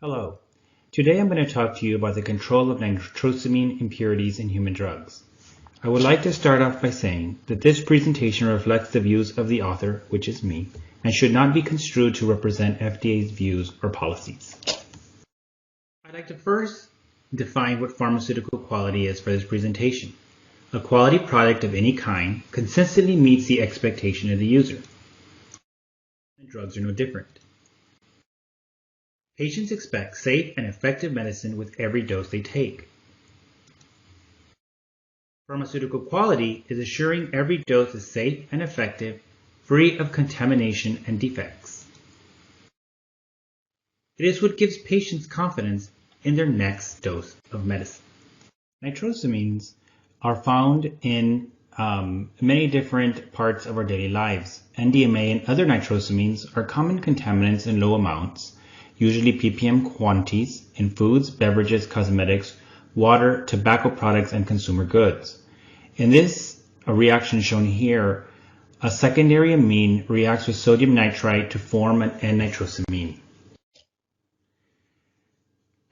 Hello. Today I'm going to talk to you about the control of nitrosamine impurities in human drugs. I would like to start off by saying that this presentation reflects the views of the author, which is me, and should not be construed to represent FDA's views or policies. I'd like to first define what pharmaceutical quality is for this presentation. A quality product of any kind consistently meets the expectation of the user. And drugs are no different. Patients expect safe and effective medicine with every dose they take. Pharmaceutical quality is assuring every dose is safe and effective, free of contamination and defects. It is what gives patients confidence in their next dose of medicine. Nitrosamines are found in many different parts of our daily lives. NDMA and other nitrosamines are common contaminants in low amounts, usually ppm quantities, in foods, beverages, cosmetics, water, tobacco products, and consumer goods. In this reaction shown here, a secondary amine reacts with sodium nitrite to form an N-nitrosamine.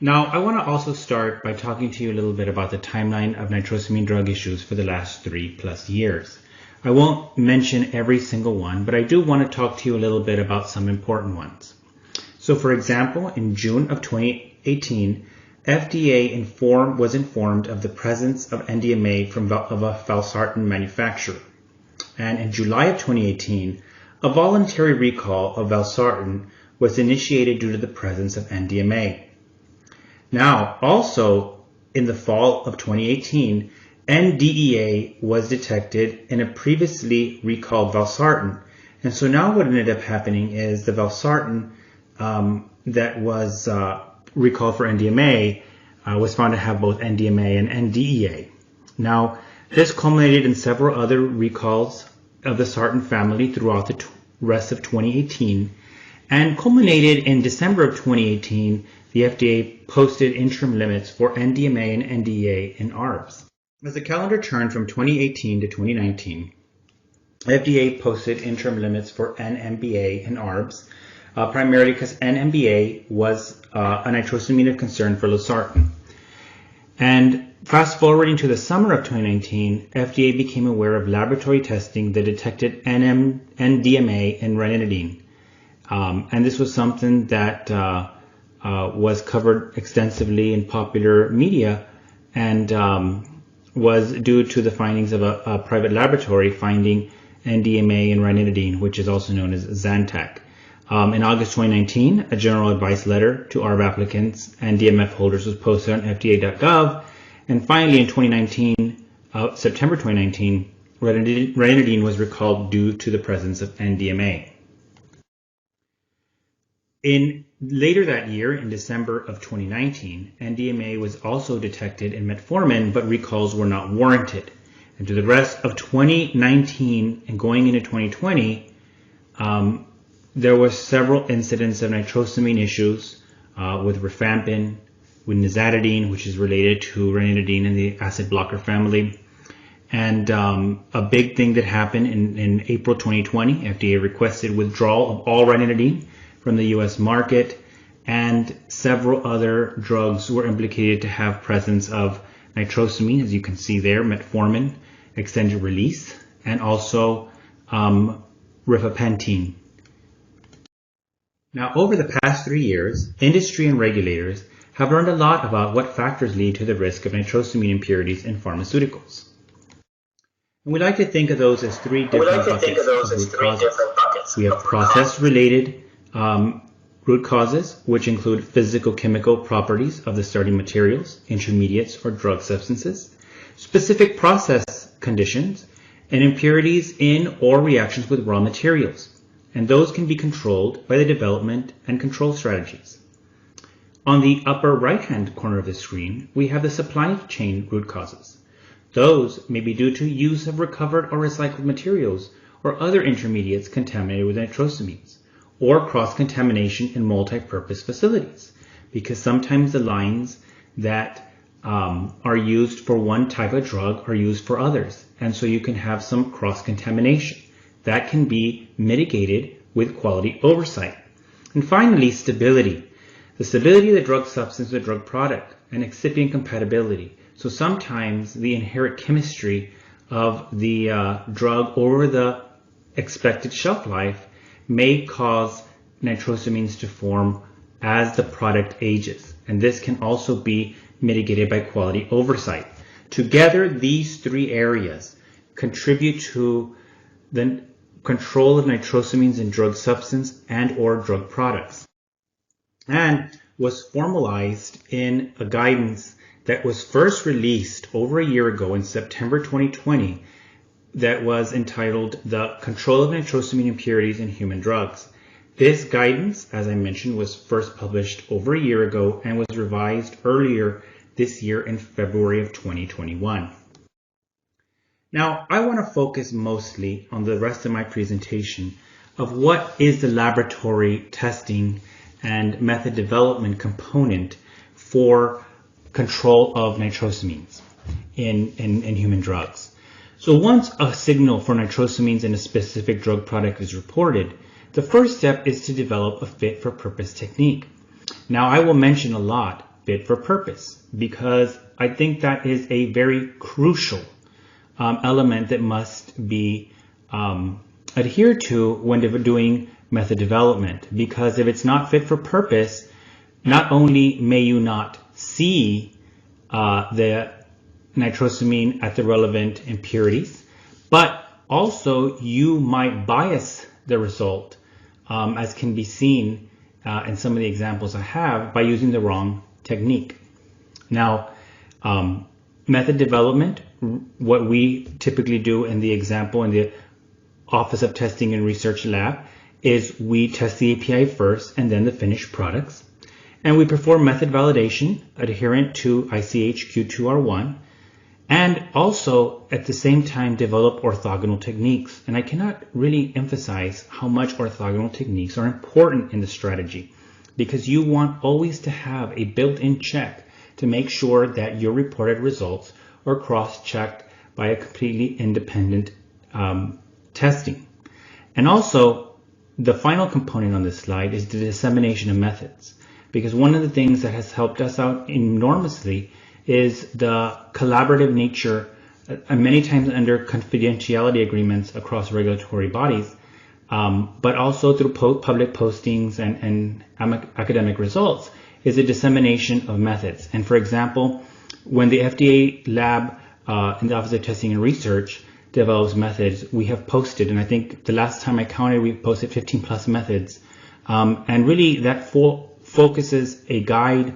Now, I want to also start by talking to you a little bit about the timeline of nitrosamine drug issues for the last 3+ years. I won't mention every single one, but I do want to talk to you a little bit about some important ones. So, for example, in June of 2018, FDA was informed of the presence of NDMA of a valsartan manufacturer. And in July of 2018, a voluntary recall of valsartan was initiated due to the presence of NDMA. Now, also in the fall of 2018, NDEA was detected in a previously recalled valsartan. And so now what ended up happening is the valsartan that was recalled for NDMA was found to have both NDMA and NDEA. Now, this culminated in several other recalls of the sartan family throughout the rest of 2018, and culminated in December of 2018, the FDA posted interim limits for NDMA and NDEA in ARBs. As the calendar turned from 2018 to 2019, FDA posted interim limits for NMBA and ARBs, primarily because NMBA was a nitrosamine of concern for losartan. And fast forwarding to the summer of 2019, FDA became aware of laboratory testing that detected NDMA and ranitidine. And this was something that was covered extensively in popular media and was due to the findings of a private laboratory finding NDMA and ranitidine, which is also known as Zantac. In August 2019, a general advice letter to ARB applicants and DMF holders was posted on FDA.gov. And finally, in September 2019, ranitidine was recalled due to the presence of NDMA. Later that year, in December of 2019, NDMA was also detected in metformin, but recalls were not warranted. And through the rest of 2019 and going into 2020, there were several incidents of nitrosamine issues with rifampin, with nizatidine, which is related to ranitidine in the acid blocker family. And a big thing that happened in April 2020, FDA requested withdrawal of all ranitidine from the US market, and several other drugs were implicated to have presence of nitrosamine, as you can see there, metformin, extended release, and also rifapentine. Now, over the past 3 years, industry and regulators have learned a lot about what factors lead to the risk of nitrosamine impurities in pharmaceuticals. And we like to think of those as three different buckets of root causes. We have process-related root causes, which include physical-chemical properties of the starting materials, intermediates, or drug substances, specific process conditions, and impurities in or reactions with raw materials. And those can be controlled by the development and control strategies. On the upper right-hand corner of the screen, we have the supply chain root causes. Those may be due to use of recovered or recycled materials or other intermediates contaminated with nitrosamines, or cross-contamination in multi-purpose facilities, because sometimes the lines that are used for one type of drug are used for others, and so you can have some cross-contamination. That can be mitigated with quality oversight. And finally, stability. the stability of the drug substance or the drug product, and excipient compatibility. So sometimes the inherent chemistry of the drug over the expected shelf life may cause nitrosamines to form as the product ages. And this can also be mitigated by quality oversight. Together, these three areas contribute to the control of nitrosamines in drug substance and or drug products, and was formalized in a guidance that was first released over a year ago in September 2020 that was entitled The Control of Nitrosamine Impurities in Human Drugs. This guidance, as I mentioned, was first published over a year ago and was revised earlier this year in February of 2021. Now, I want to focus mostly on the rest of my presentation of what is the laboratory testing and method development component for control of nitrosamines in human drugs. So once a signal for nitrosamines in a specific drug product is reported, the first step is to develop a fit-for-purpose technique. Now, I will mention a lot fit for purpose because I think that is a very crucial element that must be adhered to when doing method development, because if it's not fit for purpose, not only may you not see the nitrosamine at the relevant impurities, but also you might bias the result, as can be seen in some of the examples I have, by using the wrong technique. Now, method development, what we typically do in the example in the Office of Testing and Research Lab, is we test the API first and then the finished products. And we perform method validation adherent to ICH Q2R1, and also at the same time develop orthogonal techniques. And I cannot really emphasize how much orthogonal techniques are important in the strategy, because you want always to have a built-in check to make sure that your reported results are cross-checked by a completely independent testing. And also, the final component on this slide is the dissemination of methods, because one of the things that has helped us out enormously is the collaborative nature, and many times under confidentiality agreements across regulatory bodies, but also through public postings and academic results, is a dissemination of methods. And for example, when the FDA lab in the Office of Testing and Research develops methods, we have posted, and I think the last time I counted, we posted 15 plus methods. And really that focuses a guide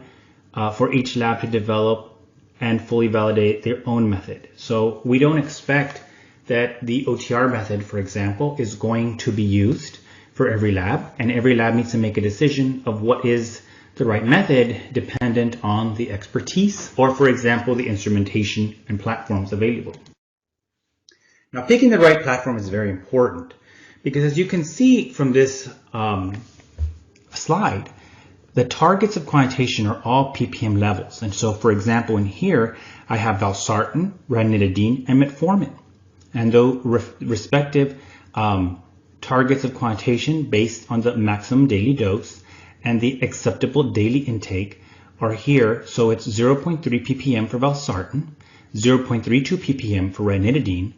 for each lab to develop and fully validate their own method. So we don't expect that the OTR method, for example, is going to be used for every lab, and every lab needs to make a decision of what is the right method dependent on the expertise or, for example, the instrumentation and platforms available. Now, picking the right platform is very important because, as you can see from this slide, the targets of quantitation are all ppm levels. And so, for example, in here, I have valsartan, ranitidine, and metformin. And those respective targets of quantitation based on the maximum daily dose and the acceptable daily intake are here. So it's 0.3 ppm for valsartan, 0.32 ppm for ranitidine,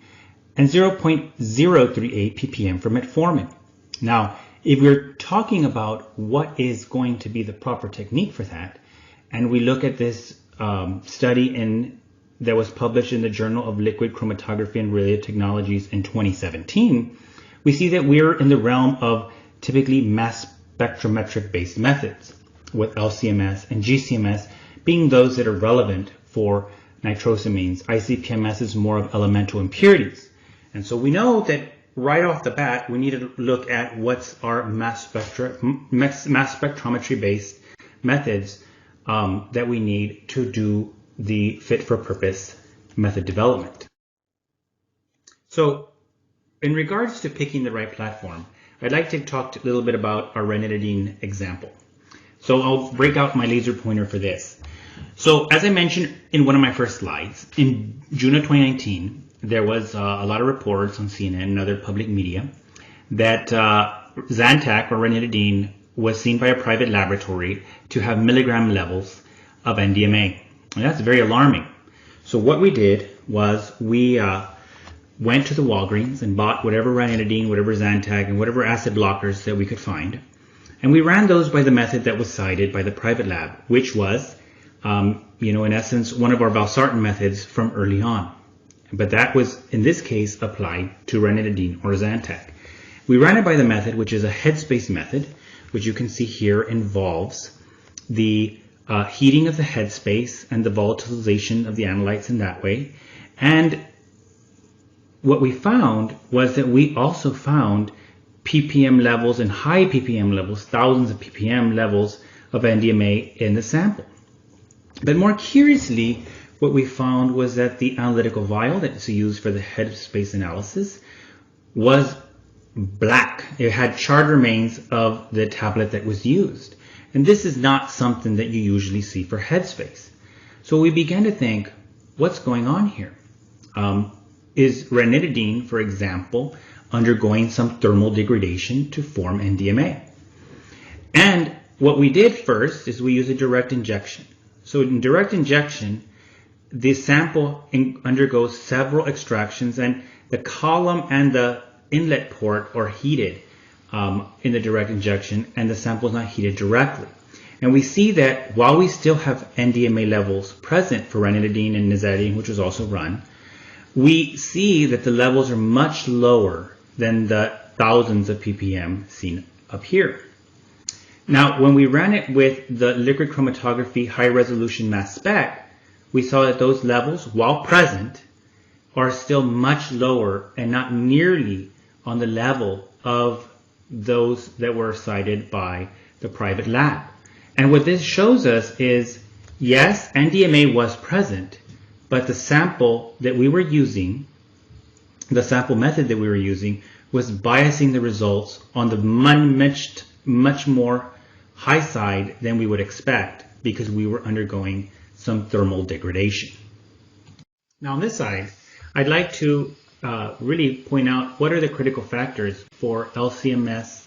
and 0.038 ppm for metformin. Now, if we're talking about what is going to be the proper technique for that, and we look at this study that was published in the Journal of Liquid Chromatography and Related Technologies in 2017, we see that we're in the realm of typically mass spectrometric based methods, with LC-MS and GC-MS being those that are relevant for nitrosamines. ICP-MS is more of elemental impurities. And so we know that right off the bat, we need to look at what's our mass spectrometry based methods that we need to do the fit for purpose method development. So in regards to picking the right platform, I'd like to talk a little bit about our ranitidine example. So I'll break out my laser pointer for this. So as I mentioned in one of my first slides, in June of 2019, there was a lot of reports on CNN and other public media that Zantac or ranitidine was seen by a private laboratory to have milligram levels of NDMA. And that's very alarming. So what we did was we went to the Walgreens and bought whatever ranitidine, whatever Zantac, and whatever acid blockers that we could find. And we ran those by the method that was cited by the private lab, which was, in essence, one of our valsartan methods from early on. But that was, in this case, applied to ranitidine or Zantac. We ran it by the method, which is a headspace method, which you can see here involves the heating of the headspace and the volatilization of the analytes in that way. And what we found was that we also found ppm levels and high ppm levels, thousands of ppm levels of NDMA in the sample. But more curiously, what we found was that the analytical vial that's used for the headspace analysis was black. It had charred remains of the tablet that was used. And this is not something that you usually see for headspace. So we began to think, what's going on here? Is ranitidine, for example, undergoing some thermal degradation to form NDMA? And what we did first is we used a direct injection. So in direct injection, the sample undergoes several extractions, and the column and the inlet port are heated in the direct injection, and the sample is not heated directly. And we see that while we still have NDMA levels present for ranitidine and nizatidine, which was also run, we see that the levels are much lower than the thousands of ppm seen up here. Now, when we ran it with the liquid chromatography high resolution mass spec, we saw that those levels, while present, are still much lower and not nearly on the level of those that were cited by the private lab. And what this shows us is, yes, NDMA was present, but the sample that we were using, the sample method that we were using, was biasing the results on the much more high side than we would expect because we were undergoing some thermal degradation. Now on this side, I'd like to really point out what are the critical factors for LC-HRMS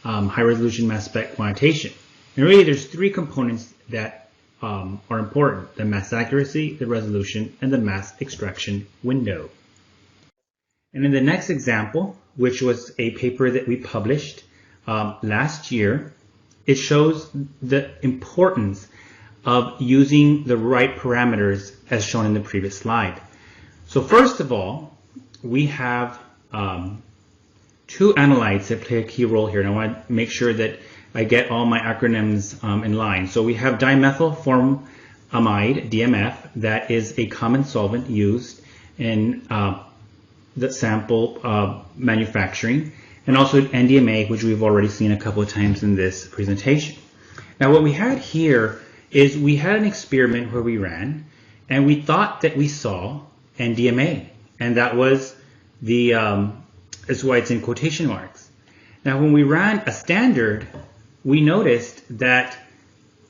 high resolution mass spec quantitation. And really there's three components that are important: the mass accuracy, the resolution, and the mass extraction window. And in the next example, which was a paper that we published last year, it shows the importance of using the right parameters as shown in the previous slide. So first of all, we have two analytes that play a key role here, and I want to make sure that I get all my acronyms in line. So we have dimethylformamide, DMF, that is a common solvent used in the sample manufacturing, and also NDMA, which we've already seen a couple of times in this presentation. Now what we had here is we had an experiment where we ran, and we thought that we saw NDMA, and that was the, that's why it's in quotation marks. Now when we ran a standard, we noticed that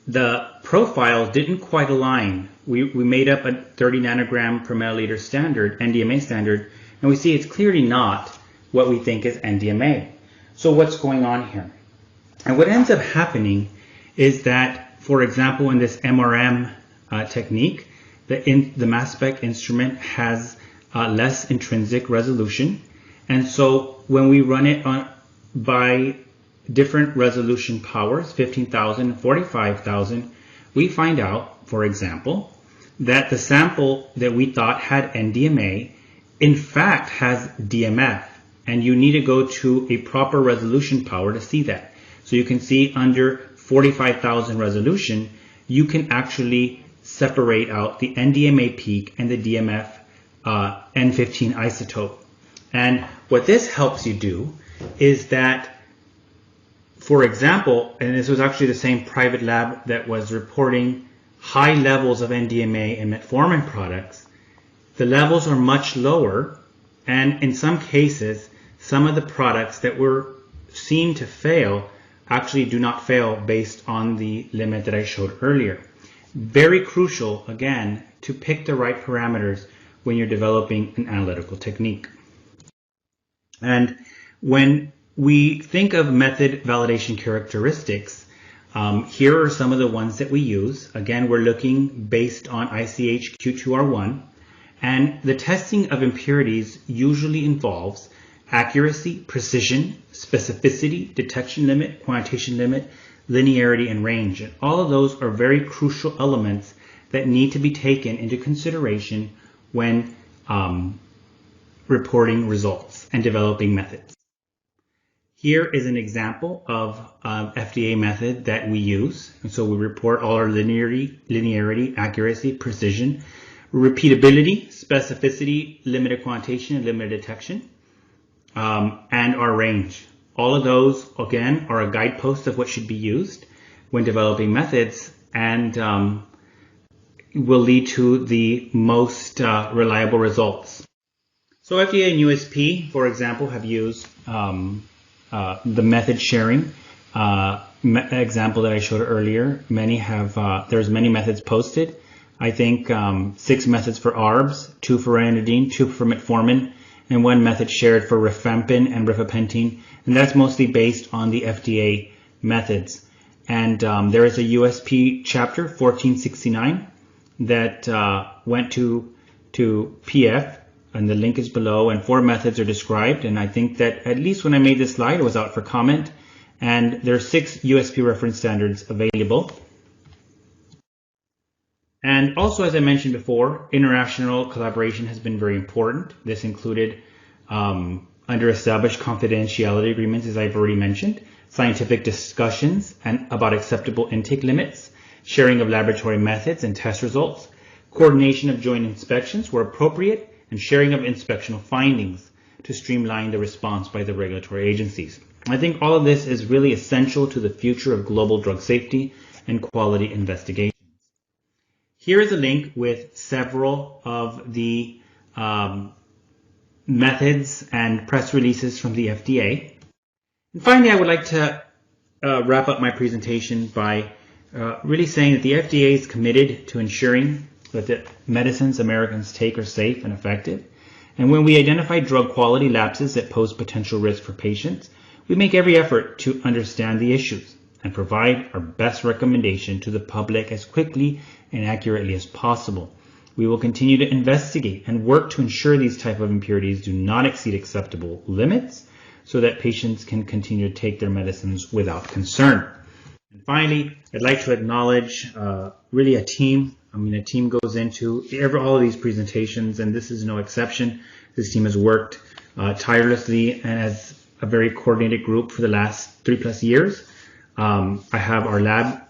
the profile didn't quite align. We made up a 30 nanogram per milliliter standard, NDMA standard, and we see it's clearly not what we think is NDMA. So what's going on here? And what ends up happening is that, for example, in this MRM technique, the mass spec instrument has less intrinsic resolution. And so when we run it by different resolution powers, 15,000 and 45,000, we find out, for example, that the sample that we thought had NDMA in fact has DMF, and you need to go to a proper resolution power to see that. So you can see under 45,000 resolution, you can actually separate out the NDMA peak and the DMF N15 isotope. And what this helps you do is that, for example, and this was actually the same private lab that was reporting high levels of NDMA in metformin products, the levels are much lower, and in some cases, some of the products that were seen to fail actually do not fail based on the limit that I showed earlier. Very crucial, again, to pick the right parameters when you're developing an analytical technique. And when we think of method validation characteristics, here are some of the ones that we use. Again, we're looking based on ICH Q2R1, and the testing of impurities usually involves accuracy, precision, specificity, detection limit, quantitation limit, linearity, and range. And all of those are very crucial elements that need to be taken into consideration when reporting results and developing methods. Here is an example of FDA method that we use. And so we report all our linearity, accuracy, precision, repeatability, specificity, limited quantitation, and limited detection, and our range. All of those, again, are a guidepost of what should be used when developing methods, and will lead to the most reliable results. So FDA and USP, for example, have used the method sharing example that I showed earlier. Many have, there's many methods posted. I think 6 methods for ARBs, 2 for ranitidine, 2 for metformin, and 1 method shared for rifampin and rifapentine. And that's mostly based on the FDA methods. And there is a USP chapter 1469 that went to PF, and the link is below, and 4 methods are described. And I think that at least when I made this slide, it was out for comment. And there are 6 USP reference standards available. And also, as I mentioned before, international collaboration has been very important. This included under established confidentiality agreements, as I've already mentioned, scientific discussions and about acceptable intake limits, sharing of laboratory methods and test results, coordination of joint inspections where appropriate, and sharing of inspectional findings to streamline the response by the regulatory agencies. I think all of this is really essential to the future of global drug safety and quality investigations. Here is a link with several of the methods and press releases from the FDA. And finally, I would like to wrap up my presentation by really saying that the FDA is committed to ensuring that the medicines Americans take are safe and effective. And when we identify drug quality lapses that pose potential risk for patients, we make every effort to understand the issues and provide our best recommendation to the public as quickly and accurately as possible. We will continue to investigate and work to ensure these type of impurities do not exceed acceptable limits so that patients can continue to take their medicines without concern. And finally, I'd like to acknowledge really a team. A team goes into all of these presentations, and this is no exception. This team has worked tirelessly and as a very coordinated group for the last 3+ years. I have our lab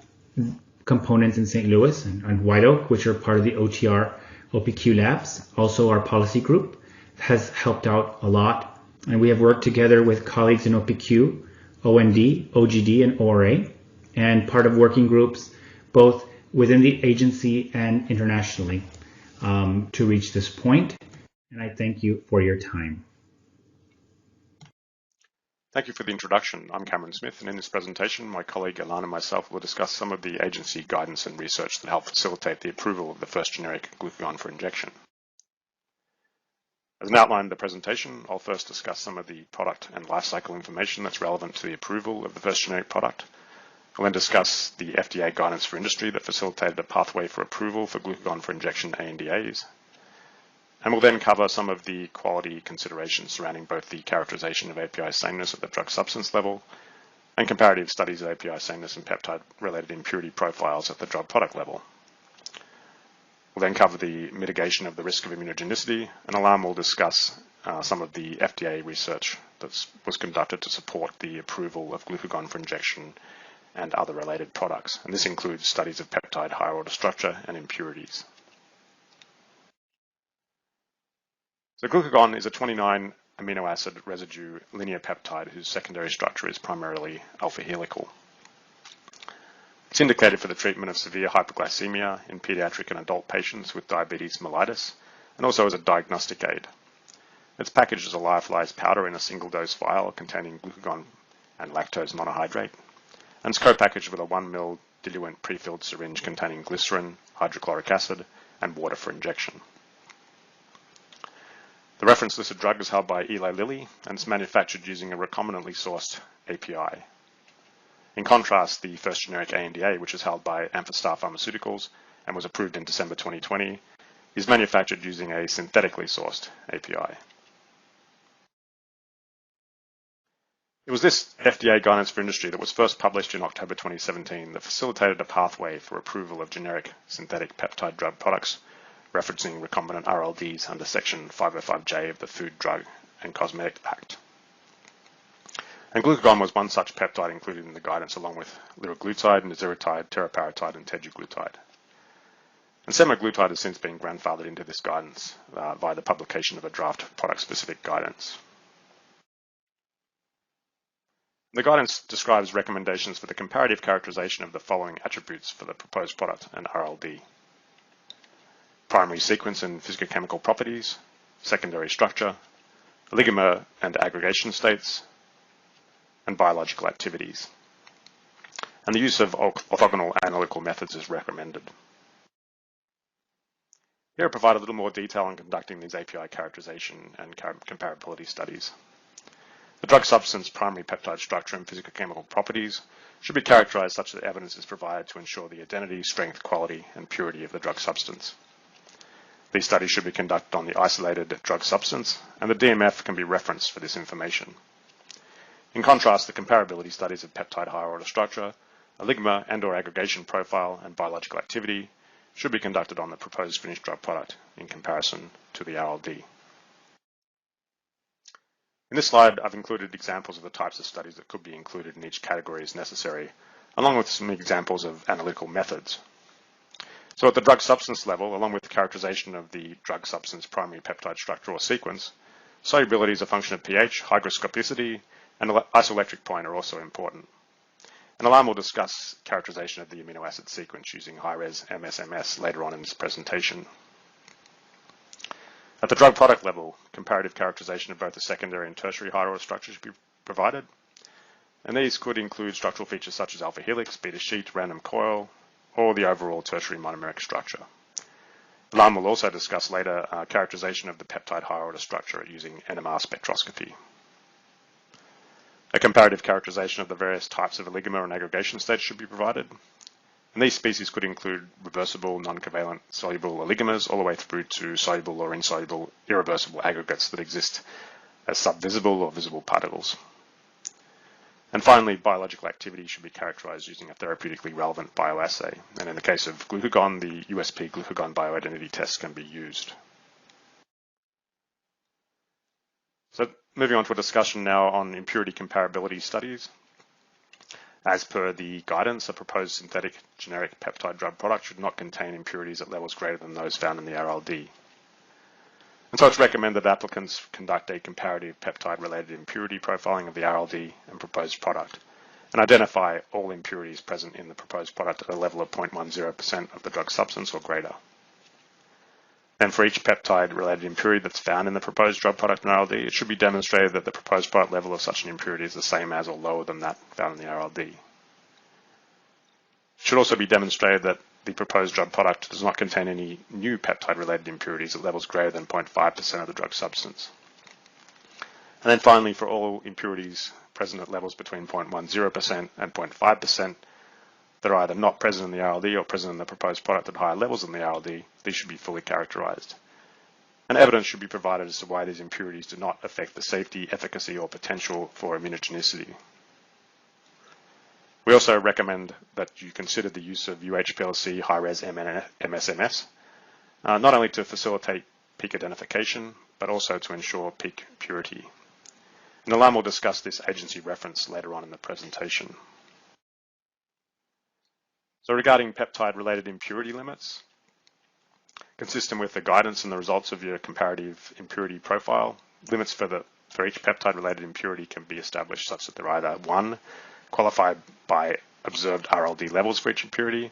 components in St. Louis and White Oak, which are part of the OTR OPQ labs. Also, our policy group has helped out a lot, and we have worked together with colleagues in OPQ, OND, OGD, and ORA, and part of working groups both within the agency and internationally to reach this point. And I thank you for your time. Thank you for the introduction. I'm Cameron Smith, and in this presentation, my colleague Ilan and myself will discuss some of the agency guidance and research that help facilitate the approval of the first generic glucagon for injection. As an outline of the presentation, I'll first discuss some of the product and lifecycle information that's relevant to the approval of the first generic product. I'll then discuss the FDA guidance for industry that facilitated a pathway for approval for glucagon for injection ANDAs. And we'll then cover some of the quality considerations surrounding both the characterization of API sameness at the drug substance level and comparative studies of API sameness and peptide-related impurity profiles at the drug product level. We'll then cover the mitigation of the risk of immunogenicity, and Ilan will discuss some of the FDA research that was conducted to support the approval of glucagon for injection and other related products. And this includes studies of peptide higher order structure and impurities. So glucagon is a 29 amino acid residue linear peptide whose secondary structure is primarily alpha helical. It's indicated for the treatment of severe hypoglycemia in pediatric and adult patients with diabetes mellitus, and also as a diagnostic aid. It's packaged as a lyophilized powder in a single dose vial containing glucagon and lactose monohydrate, and it's co-packaged with a 1 ml diluent pre-filled syringe containing glycerin, hydrochloric acid, and water for injection. The reference listed drug is held by Yiwei Li and is manufactured using a recombinantly sourced API. In contrast, the first generic ANDA, which is held by Amphastar Pharmaceuticals and was approved in December 2020, is manufactured using a synthetically sourced API. It was this FDA Guidance for Industry that was first published in October 2017 that facilitated a pathway for approval of generic synthetic peptide drug products referencing recombinant RLDs under Section 505J of the Food, Drug and Cosmetic Act. And glucagon was one such peptide included in the guidance along with liraglutide, nasiritide, teriparatide and teduglutide. And semaglutide has since been grandfathered into this guidance via the publication of a draft product-specific guidance. The guidance describes recommendations for the comparative characterization of the following attributes for the proposed product and RLD: primary sequence and physicochemical properties, secondary structure, oligomer and aggregation states, and biological activities. And the use of orthogonal analytical methods is recommended. Here I provide a little more detail on conducting these API characterization and comparability studies. The drug substance, primary peptide structure, and physicochemical properties should be characterized such that evidence is provided to ensure the identity, strength, quality, and purity of the drug substance. These studies should be conducted on the isolated drug substance, and the DMF can be referenced for this information. In contrast, the comparability studies of peptide higher order structure, oligomer and/or aggregation profile, and biological activity should be conducted on the proposed finished drug product in comparison to the RLD. In this slide, I've included examples of the types of studies that could be included in each category as necessary, along with some examples of analytical methods. So at the drug substance level, along with the characterization of the drug substance primary peptide structure or sequence, solubility is a function of pH, hygroscopicity, and isoelectric point are also important. And Ilan will discuss characterization of the amino acid sequence using high-res MSMS later on in this presentation. At the drug product level, comparative characterization of both the secondary and tertiary higher order structures should be provided. And these could include structural features such as alpha helix, beta sheet, random coil, or the overall tertiary monomeric structure. Ilan will also discuss later characterization of the peptide higher order structure using NMR spectroscopy. A comparative characterization of the various types of oligomer and aggregation states should be provided. And these species could include reversible, non-covalent, soluble oligomers all the way through to soluble or insoluble irreversible aggregates that exist as subvisible or visible particles. And finally, biological activity should be characterized using a therapeutically relevant bioassay. And in the case of glucagon, the USP glucagon bioidentity test can be used. So moving on to a discussion now on impurity comparability studies. As per the guidance, a proposed synthetic generic peptide drug product should not contain impurities at levels greater than those found in the RLD. And so it's recommended that applicants conduct a comparative peptide-related impurity profiling of the RLD and proposed product, and identify all impurities present in the proposed product at a level of 0.10% of the drug substance or greater. Then for each peptide-related impurity that's found in the proposed drug product in RLD, it should be demonstrated that the proposed product level of such an impurity is the same as or lower than that found in the RLD. It should also be demonstrated that the proposed drug product does not contain any new peptide-related impurities at levels greater than 0.5% of the drug substance. And then finally, for all impurities present at levels between 0.10% and 0.5%, that are either not present in the RLD or present in the proposed product at higher levels than the RLD, these should be fully characterized. And evidence should be provided as to why these impurities do not affect the safety, efficacy, or potential for immunogenicity. We also recommend that you consider the use of UHPLC high-res MSMS, not only to facilitate peak identification, but also to ensure peak purity. And Ilan will discuss this agency reference later on in the presentation. So regarding peptide-related impurity limits, consistent with the guidance and the results of your comparative impurity profile, limits for each peptide-related impurity can be established such that they're either 1, qualified by observed RLD levels for each impurity,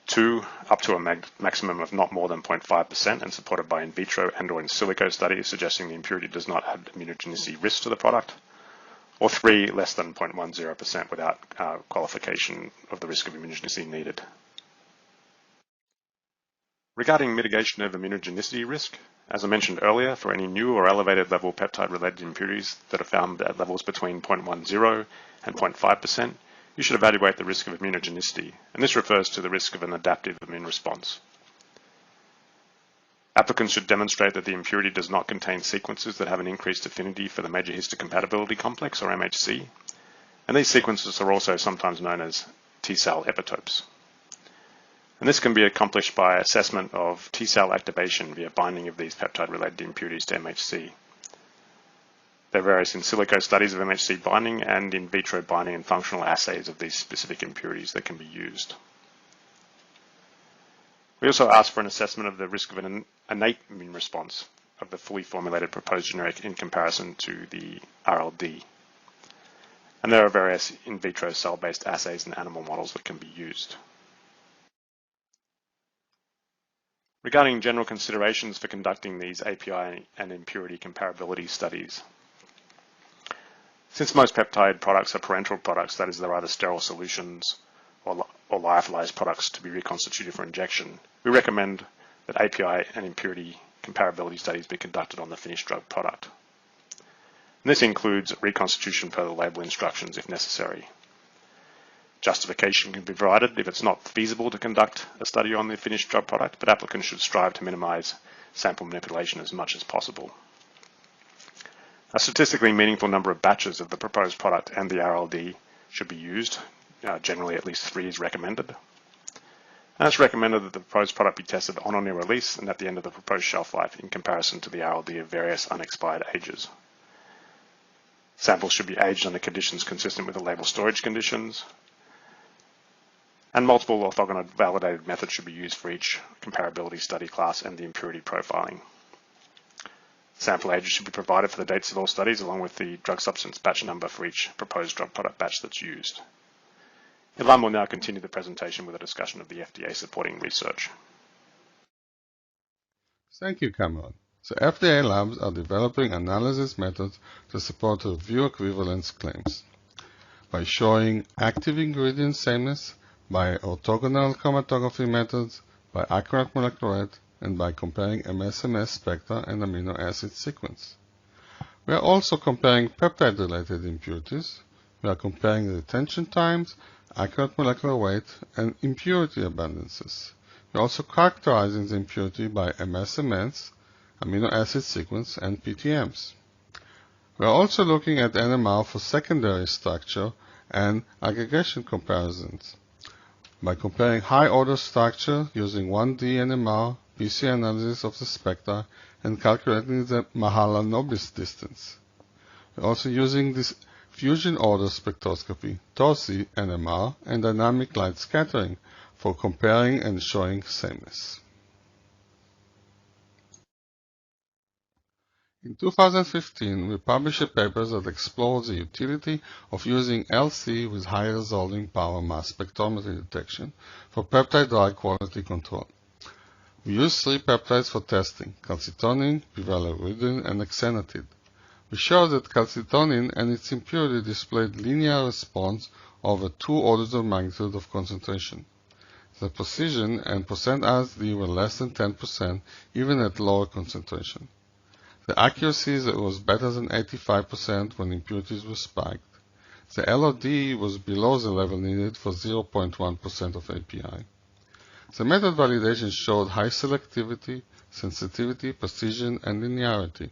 2, up to a maximum of not more than 0.5% and supported by in vitro and or in silico studies suggesting the impurity does not add immunogenicity risk to the product, or 3, less than 0.10% without qualification of the risk of immunogenicity needed. Regarding mitigation of immunogenicity risk, as I mentioned earlier, for any new or elevated level peptide-related impurities that are found at levels between 0.10 and 0.5%, you should evaluate the risk of immunogenicity, and this refers to the risk of an adaptive immune response. Applicants should demonstrate that the impurity does not contain sequences that have an increased affinity for the major histocompatibility complex, or MHC, and these sequences are also sometimes known as T-cell epitopes. And this can be accomplished by assessment of T-cell activation via binding of these peptide-related impurities to MHC. There are various in silico studies of MHC binding and in vitro binding and functional assays of these specific impurities that can be used. We also ask for an assessment of the risk of an innate immune response of the fully formulated proposed generic in comparison to the RLD. And there are various in vitro cell-based assays in animal models that can be used. Regarding general considerations for conducting these API and impurity comparability studies, since most peptide products are parenteral products, that is, they're either sterile solutions or lyophilized products to be reconstituted for injection, we recommend that API and impurity comparability studies be conducted on the finished drug product. And this includes reconstitution per the label instructions if necessary. Justification can be provided if it's not feasible to conduct a study on the finished drug product, but applicants should strive to minimize sample manipulation as much as possible. A statistically meaningful number of batches of the proposed product and the RLD should be used. Generally, at least 3 is recommended. And it's recommended that the proposed product be tested on or near release and at the end of the proposed shelf life in comparison to the RLD of various unexpired ages. Samples should be aged under conditions consistent with the label storage conditions. And multiple orthogonal validated methods should be used for each comparability study class and the impurity profiling. Sample ages should be provided for the dates of all studies along with the drug substance batch number for each proposed drug product batch that's used. Ilan will now continue the presentation with a discussion of the FDA Supporting Research. Thank you, Cameron. The FDA labs are developing analysis methods to support review equivalence claims by showing active ingredient sameness, by orthogonal chromatography methods, by accurate molecular weight, and by comparing MS-MS spectra and amino acid sequence. We are also comparing peptide-related impurities. We are comparing retention times, accurate molecular weight, and impurity abundances. We are also characterizing the impurity by MS-MS, amino acid sequence, and PTMs. We are also looking at NMR for secondary structure and aggregation comparisons. By comparing high-order structure using 1D NMR, PCR analysis of the spectra, and calculating the Mahalanobis distance. We're also using this fusion order spectroscopy, TORSI NMR, and dynamic light scattering for comparing and showing sameness. In 2015, we published a paper that explored the utility of using LC with high resolving power mass spectrometry detection for peptide drug quality control. We used 3 peptides for testing: calcitonin, bivalirudin, and exenatide. We showed that calcitonin and its impurity displayed linear response over 2 orders of magnitude of concentration. The precision and percent RSD were less than 10%, even at lower concentration. The accuracy was better than 85% when impurities were spiked. The LOD was below the level needed for 0.1% of API. The method validation showed high selectivity, sensitivity, precision, and linearity.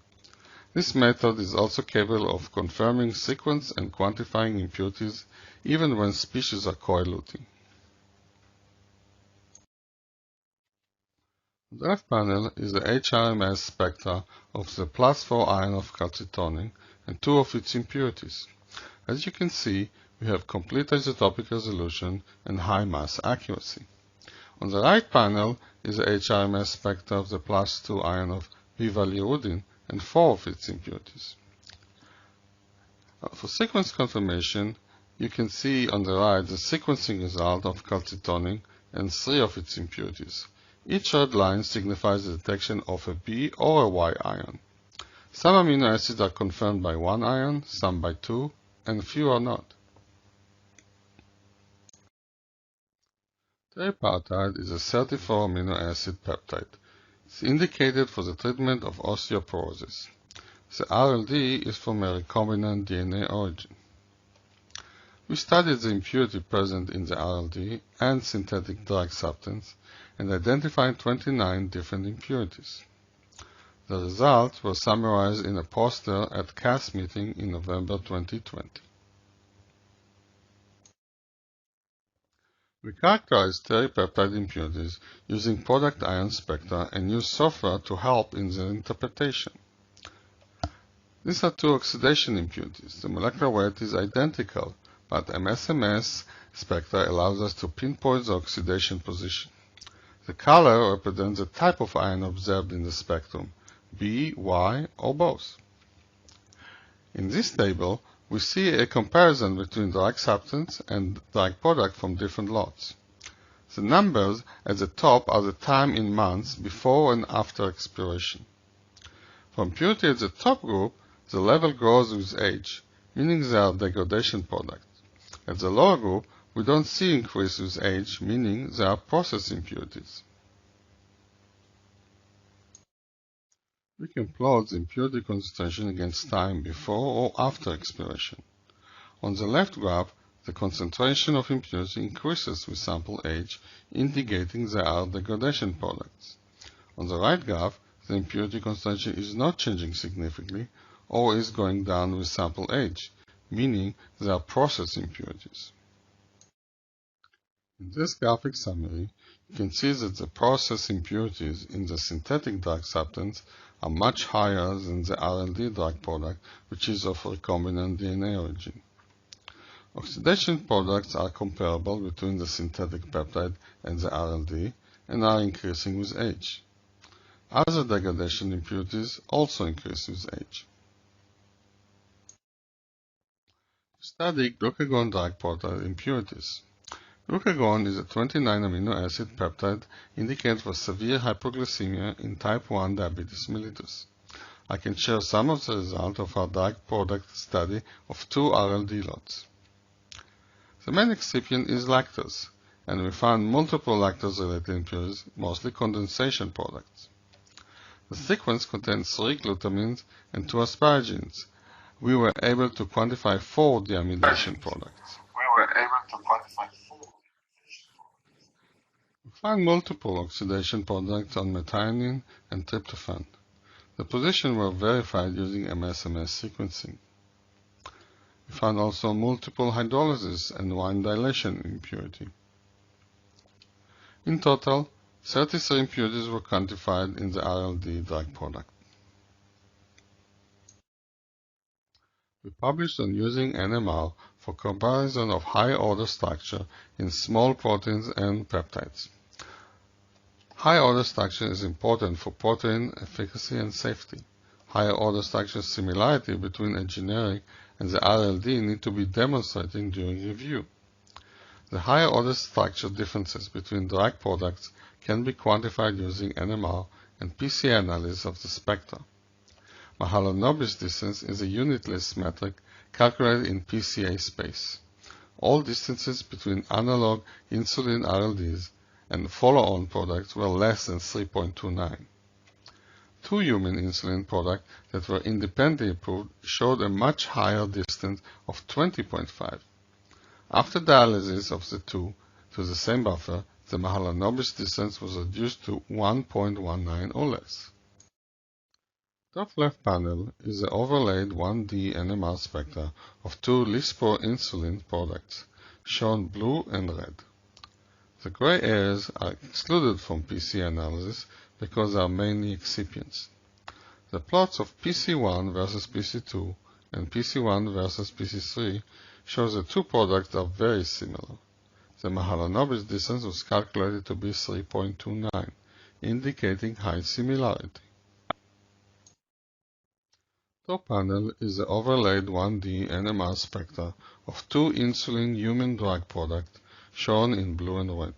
This method is also capable of confirming sequence and quantifying impurities even when species are coeluting. The left panel is the HRMS spectra of the +4 ion of calcitonin and 2 of its impurities. As you can see, we have complete isotopic resolution and high mass accuracy. On the right panel is the HRMS spectra of the +2 ion of bivalirudin and 4 of its impurities. For sequence confirmation, you can see on the right the sequencing result of calcitonin and 3 of its impurities. Each red line signifies the detection of a B or a Y ion. Some amino acids are confirmed by 1 ion, some by 2, and few are not. Teriparatide is a 34 amino acid peptide. It's indicated for the treatment of osteoporosis. The RLD is from a recombinant DNA origin. We studied the impurity present in the RLD and synthetic drug substance and identified 29 different impurities. The results were summarized in a poster at CAS meeting in November 2020. We characterized teripeptide impurities using product ion spectra and used software to help in their interpretation. These are two oxidation impurities. The molecular weight is identical, but MSMS spectra allows us to pinpoint the oxidation position. The color represents the type of ion observed in the spectrum, B, Y, or both. In this table, we see a comparison between drug substance and drug product from different lots. The numbers at the top are the time in months before and after expiration. For impurity at the top group, the level grows with age, meaning they are degradation products. At the lower group, we don't see increase with age, meaning they are process impurities. We can plot the impurity concentration against time before or after expiration. On the left graph, the concentration of impurity increases with sample age, indicating they are degradation products. On the right graph, the impurity concentration is not changing significantly or is going down with sample age, meaning they are process impurities. In this graphic summary, you can see that the process impurities in the synthetic drug substance are much higher than the RLD drug product, which is of recombinant DNA origin. Oxidation products are comparable between the synthetic peptide and the RLD and are increasing with age. Other degradation impurities also increase with age. Study glucagon drug product impurities. Glucagon is a 29 amino acid peptide indicated for severe hypoglycemia in type 1 diabetes mellitus. I can share some of the results of our drug product study of 2 RLD lots. The main excipient is lactose, and we found multiple lactose-related impurities, mostly condensation products. The sequence contains 3 glutamines and 2 asparagines. We were able to quantify 4 deamidation products. We found multiple oxidation products on methionine and tryptophan. The positions were verified using MSMS sequencing. We found also multiple hydrolysis and wine dilation impurity. In total, 33 impurities were quantified in the RLD drug product. We published on using NMR for comparison of high-order structure in small proteins and peptides. High-order structure is important for protein efficacy and safety. Higher-order structure similarity between a generic and the RLD need to be demonstrated during review. The higher-order structure differences between drug products can be quantified using NMR and PCA analysis of the spectra. Mahalanobis distance is a unitless metric calculated in PCA space. All distances between analog insulin RLDs and follow-on products were less than 3.29. 2 human insulin products that were independently approved showed a much higher distance of 20.5. After dialysis of the 2 to the same buffer, the Mahalanobis distance was reduced to 1.19 or less. Top left panel is the overlaid 1D NMR spectra of 2 Lispro insulin products, shown blue and red. The gray areas are excluded from PC analysis because they are mainly excipients. The plots of PC1 versus PC2 and PC1 versus PC3 shows the 2 products are very similar. The Mahalanobis distance was calculated to be 3.29, indicating high similarity. Top panel is the overlaid 1D NMR spectra of 2 insulin human drug products, shown in blue and red.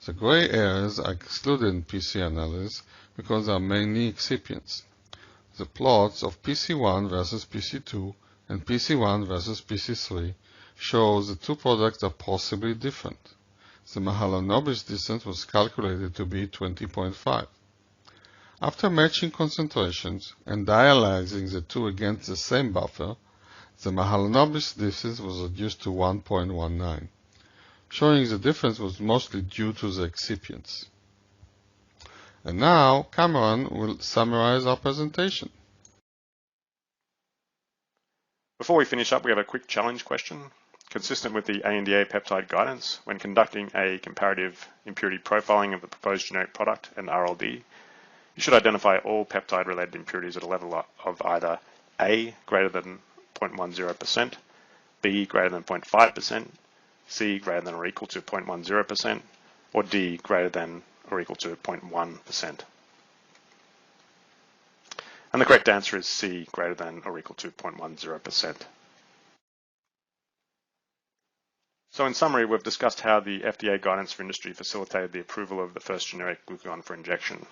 The gray areas are excluded in PC analysis because they are mainly excipients. The plots of PC1 versus PC2 and PC1 versus PC3 show the 2 products are possibly different. The Mahalanobis distance was calculated to be 20.5. After matching concentrations and dialyzing the two against the same buffer, the Mahalanobis distance was reduced to 1.19, showing the difference was mostly due to the excipients. And now, Cameron will summarize our presentation. Before we finish up, we have a quick challenge question. Consistent with the ANDA peptide guidance, when conducting a comparative impurity profiling of the proposed generic product and RLD, you should identify all peptide-related impurities at a level of either A greater than 0.10%, B greater than 0.5%, C greater than or equal to 0.10%, or D greater than or equal to 0.1%. And the correct answer is C greater than or equal to 0.10%. So in summary, we've discussed how the FDA guidance for industry facilitated the approval of the first generic glucagon for injection.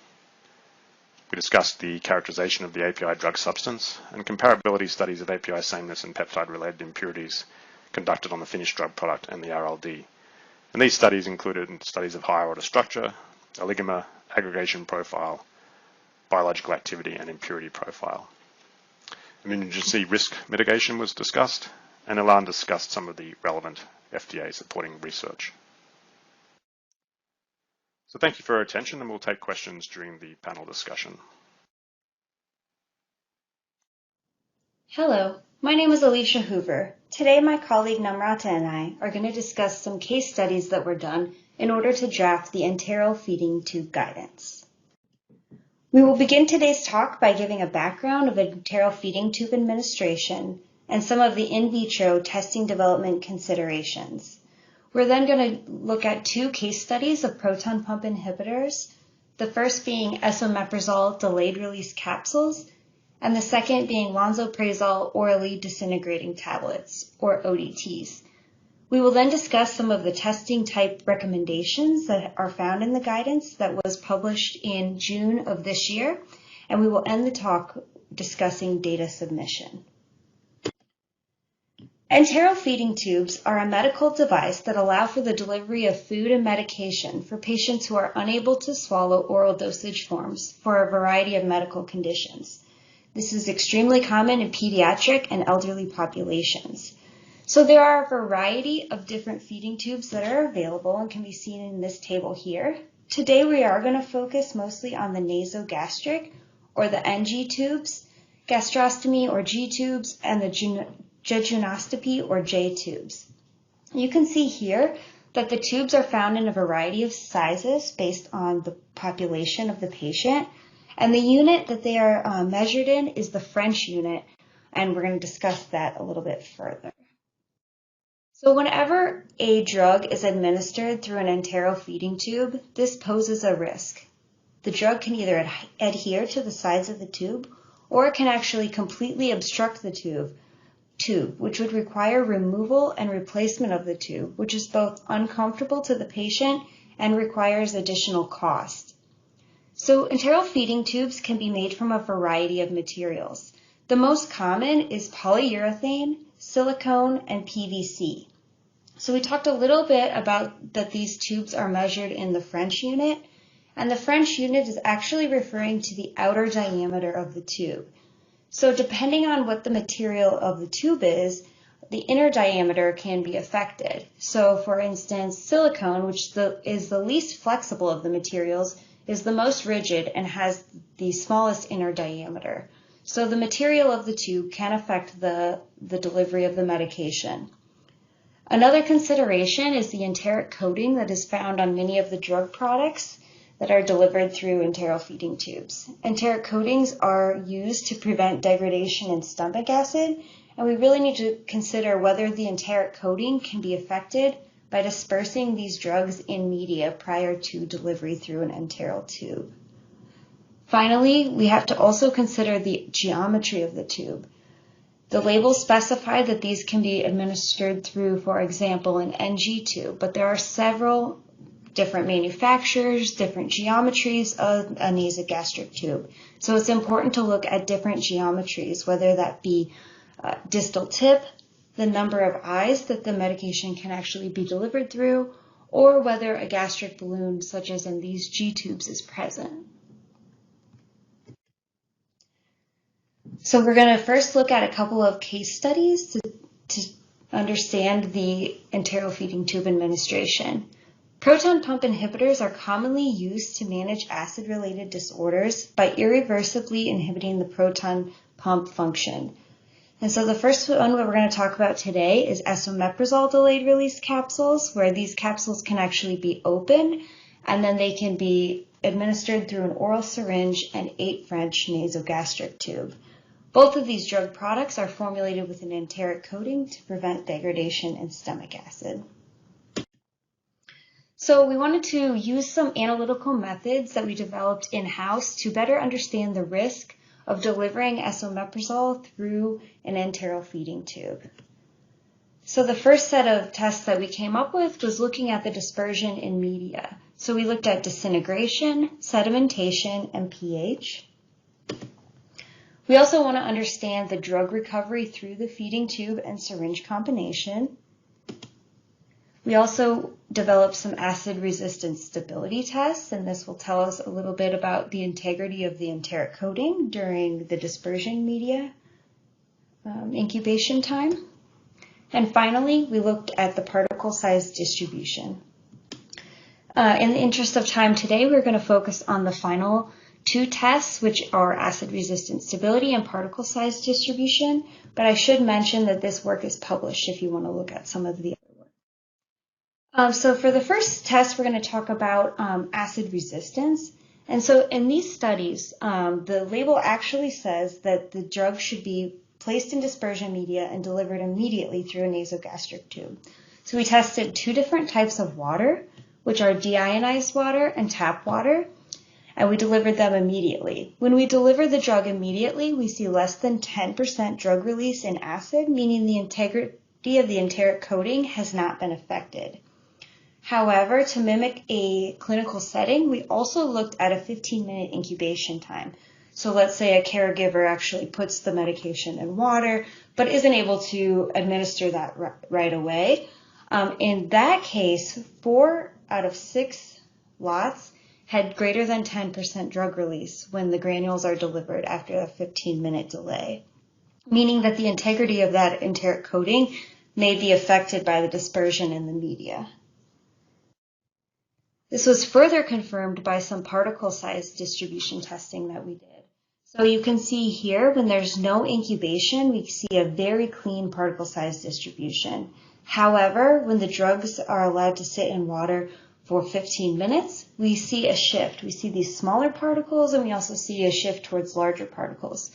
We discussed the characterization of the API drug substance and comparability studies of API sameness and peptide-related impurities conducted on the finished drug product and the RLD. And these studies included studies of higher order structure, oligomer, aggregation profile, biological activity, and impurity profile. Immunogenicity risk mitigation was discussed, and Ilan discussed some of the relevant FDA supporting research. So thank you for your attention, and we'll take questions during the panel discussion. Hello, my name is Alicia Hoover. Today my colleague Namrata and I are going to discuss some case studies that were done in order to draft the Enteral feeding tube guidance. We will begin today's talk by giving a background of enteral feeding tube administration and some of the in vitro testing development considerations. We're then going to look at two case studies of proton pump inhibitors, the first being esomeprazole delayed release capsules, and the second being lansoprazole orally disintegrating tablets, or ODTs. We will then discuss some of the testing type recommendations that are found in the guidance that was published in June of this year, and we will end the talk discussing data submission. Enteral feeding tubes are a medical device that allow for the delivery of food and medication for patients who are unable to swallow oral dosage forms for a variety of medical conditions. This is extremely common in pediatric and elderly populations. So there are a variety of different feeding tubes that are available and can be seen in this table here. Today we are going to focus mostly on the nasogastric or the NG tubes, gastrostomy or G tubes, and the jejunoscopy or J tubes. You can see here that the tubes are found in a variety of sizes based on the population of the patient, and the unit that they are measured in is the French unit, and we're going to discuss that a little bit further. So whenever a drug is administered through an enteral feeding tube, this poses a risk. The drug can either adhere to the sides of the tube, or it can actually completely obstruct the tube, which would require removal and replacement of the tube, which is both uncomfortable to the patient and requires additional cost. So enteral feeding tubes can be made from a variety of materials. The most common is polyurethane, silicone, and PVC. So we talked a little bit about that these tubes are measured in the French unit, and the French unit is actually referring to the outer diameter of the tube. So depending on what the material of the tube is, the inner diameter can be affected. So for instance, silicone, which is the least flexible of the materials, is the most rigid and has the smallest inner diameter. So the material of the tube can affect the delivery of the medication. Another consideration is the enteric coating that is found on many of the drug products that are delivered through enteral feeding tubes. Enteric coatings are used to prevent degradation in stomach acid, and we really need to consider whether the enteric coating can be affected by dispersing these drugs in media prior to delivery through an enteral tube. Finally, we have to also consider the geometry of the tube. The labels specify that these can be administered through, for example, an NG tube, but there are several different manufacturers, different geometries of a nasogastric tube. So it's important to look at different geometries, whether that be distal tip, the number of eyes that the medication can actually be delivered through, or whether a gastric balloon, such as in these G tubes, is present. So we're going to first look at a couple of case studies to understand the enteral feeding tube administration. Proton pump inhibitors are commonly used to manage acid-related disorders by irreversibly inhibiting the proton pump function. And so the first one we're going to talk about today is esomeprazole delayed release capsules, where these capsules can actually be opened and then they can be administered through an oral syringe and 8 French nasogastric tube. Both of these drug products are formulated with an enteric coating to prevent degradation in stomach acid. So we wanted to use some analytical methods that we developed in-house to better understand the risk of delivering esomeprazole through an enteral feeding tube. So the first set of tests that we came up with was looking at the dispersion in media. So we looked at disintegration, sedimentation, and pH. We also want to understand the drug recovery through the feeding tube and syringe combination. We also developed some acid resistance stability tests, and this will tell us a little bit about the integrity of the enteric coating during the dispersion media incubation time. And finally, we looked at the particle size distribution. In the interest of time today, we're going to focus on the final 2 tests, which are acid resistance stability and particle size distribution, but I should mention that this work is published if you want to look at some of the So for the first test, we're going to talk about acid resistance. And so in these studies, the label actually says that the drug should be placed in dispersion media and delivered immediately through a nasogastric tube. So we tested 2 different types of water, which are deionized water and tap water, and we delivered them immediately. When we deliver the drug immediately, we see less than 10% drug release in acid, meaning the integrity of the enteric coating has not been affected. However, to mimic a clinical setting, we also looked at a 15-minute incubation time. So let's say a caregiver actually puts the medication in water, but isn't able to administer that right away. In that case, 4 out of 6 lots had greater than 10% drug release when the granules are delivered after a 15-minute delay, meaning that the integrity of that enteric coating may be affected by the dispersion in the media. This was further confirmed by some particle size distribution testing that we did. So you can see here, when there's no incubation, we see a very clean particle size distribution. However, when the drugs are allowed to sit in water for 15 minutes, we see a shift. We see these smaller particles, and we also see a shift towards larger particles.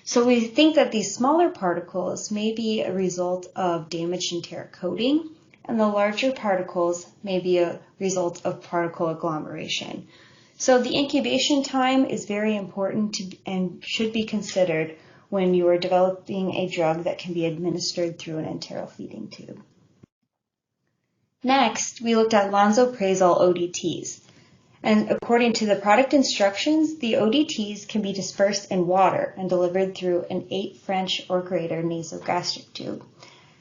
So we think that these smaller particles may be a result of damaged enteric coating, and the larger particles may be a result of particle agglomeration. So the incubation time is very important and should be considered when you are developing a drug that can be administered through an enteral feeding tube. Next, we looked at lansoprazole ODTs. And according to the product instructions, the ODTs can be dispersed in water and delivered through an 8 French or greater nasogastric tube.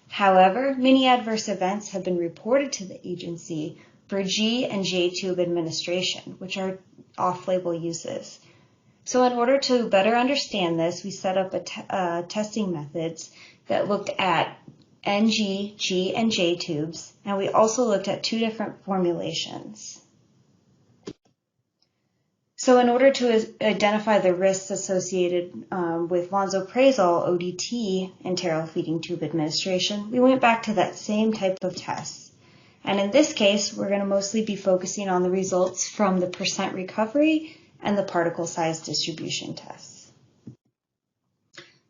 However, many adverse events have been reported to the agency for G and J tube administration, which are off-label uses. So in order to better understand this, we set up testing methods that looked at NG, G, and J tubes, and we also looked at 2 different formulations. So in order to identify the risks associated with lansoprazole ODT enteral feeding tube administration, we went back to that same type of tests. And in this case, we're going to mostly be focusing on the results from the percent recovery and the particle size distribution tests.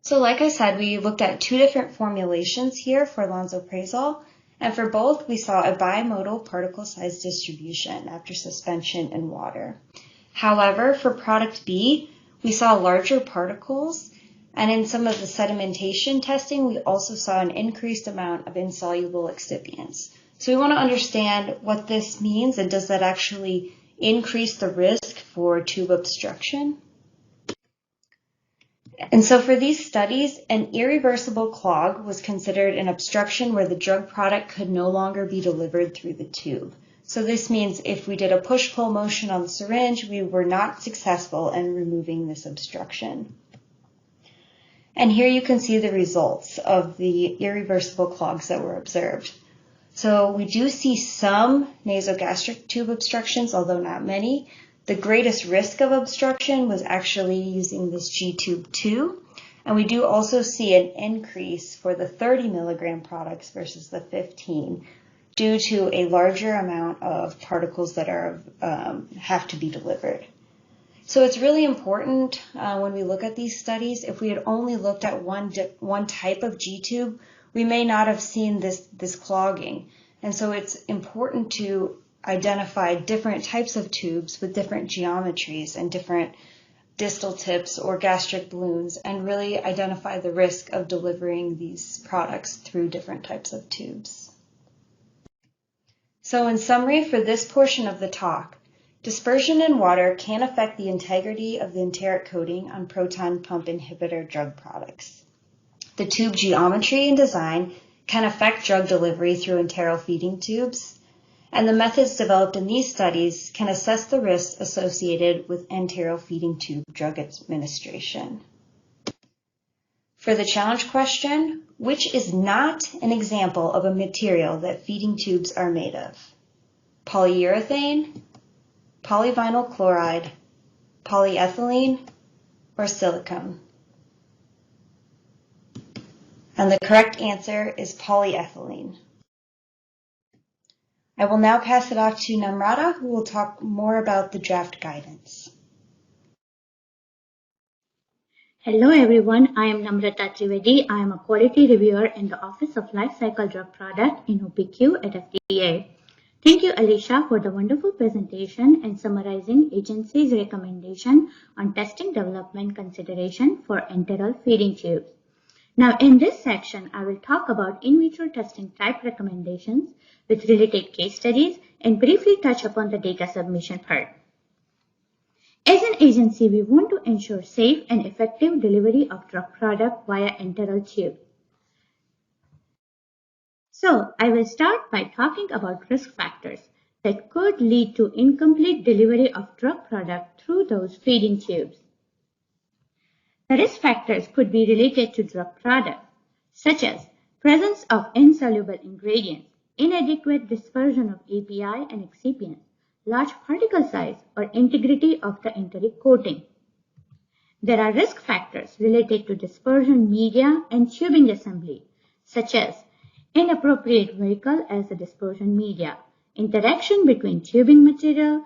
So like I said, we looked at 2 different formulations here for lansoprazole, and for both, we saw a bimodal particle size distribution after suspension in water. However, for product B, we saw larger particles, and in some of the sedimentation testing, we also saw an increased amount of insoluble excipients. So we want to understand what this means, and does that actually increase the risk for tube obstruction? And so for these studies, an irreversible clog was considered an obstruction where the drug product could no longer be delivered through the tube. So this means if we did a push-pull motion on the syringe, we were not successful in removing this obstruction. And here you can see the results of the irreversible clogs that were observed. So we do see some nasogastric tube obstructions, although not many. The greatest risk of obstruction was actually using this G-tube 2. And we do also see an increase for the 30 milligram products versus the 15 due to a larger amount of particles that have to be delivered. So it's really important when we look at these studies, if we had only looked at one type of G-tube, we may not have seen this clogging. And so it's important to identify different types of tubes with different geometries and different distal tips or gastric balloons, and really identify the risk of delivering these products through different types of tubes. So in summary for this portion of the talk, dispersion in water can affect the integrity of the enteric coating on proton pump inhibitor drug products. The tube geometry and design can affect drug delivery through enteral feeding tubes, and the methods developed in these studies can assess the risks associated with enteral feeding tube drug administration. For the challenge question, which is not an example of a material that feeding tubes are made of? Polyurethane, polyvinyl chloride, polyethylene, or silicone? And the correct answer is polyethylene. I will now pass it off to Namrata, who will talk more about the draft guidance. Hello everyone, I am Namrata Trivedi. I am a quality reviewer in the Office of Life Cycle Drug Product in OPQ at FDA. Thank you, Alicia, for the wonderful presentation and summarizing agency's recommendation on testing development consideration for enteral feeding tubes. Now, in this section, I will talk about in vitro testing type recommendations with related case studies and briefly touch upon the data submission part. As an agency, we want to ensure safe and effective delivery of drug product via enteral tube. So, I will start by talking about risk factors that could lead to incomplete delivery of drug product through those feeding tubes. The risk factors could be related to drug product, such as presence of insoluble ingredients, inadequate dispersion of API and excipients, large particle size, or integrity of the enteric coating. There are risk factors related to dispersion media and tubing assembly, such as inappropriate vehicle as the dispersion media, interaction between tubing material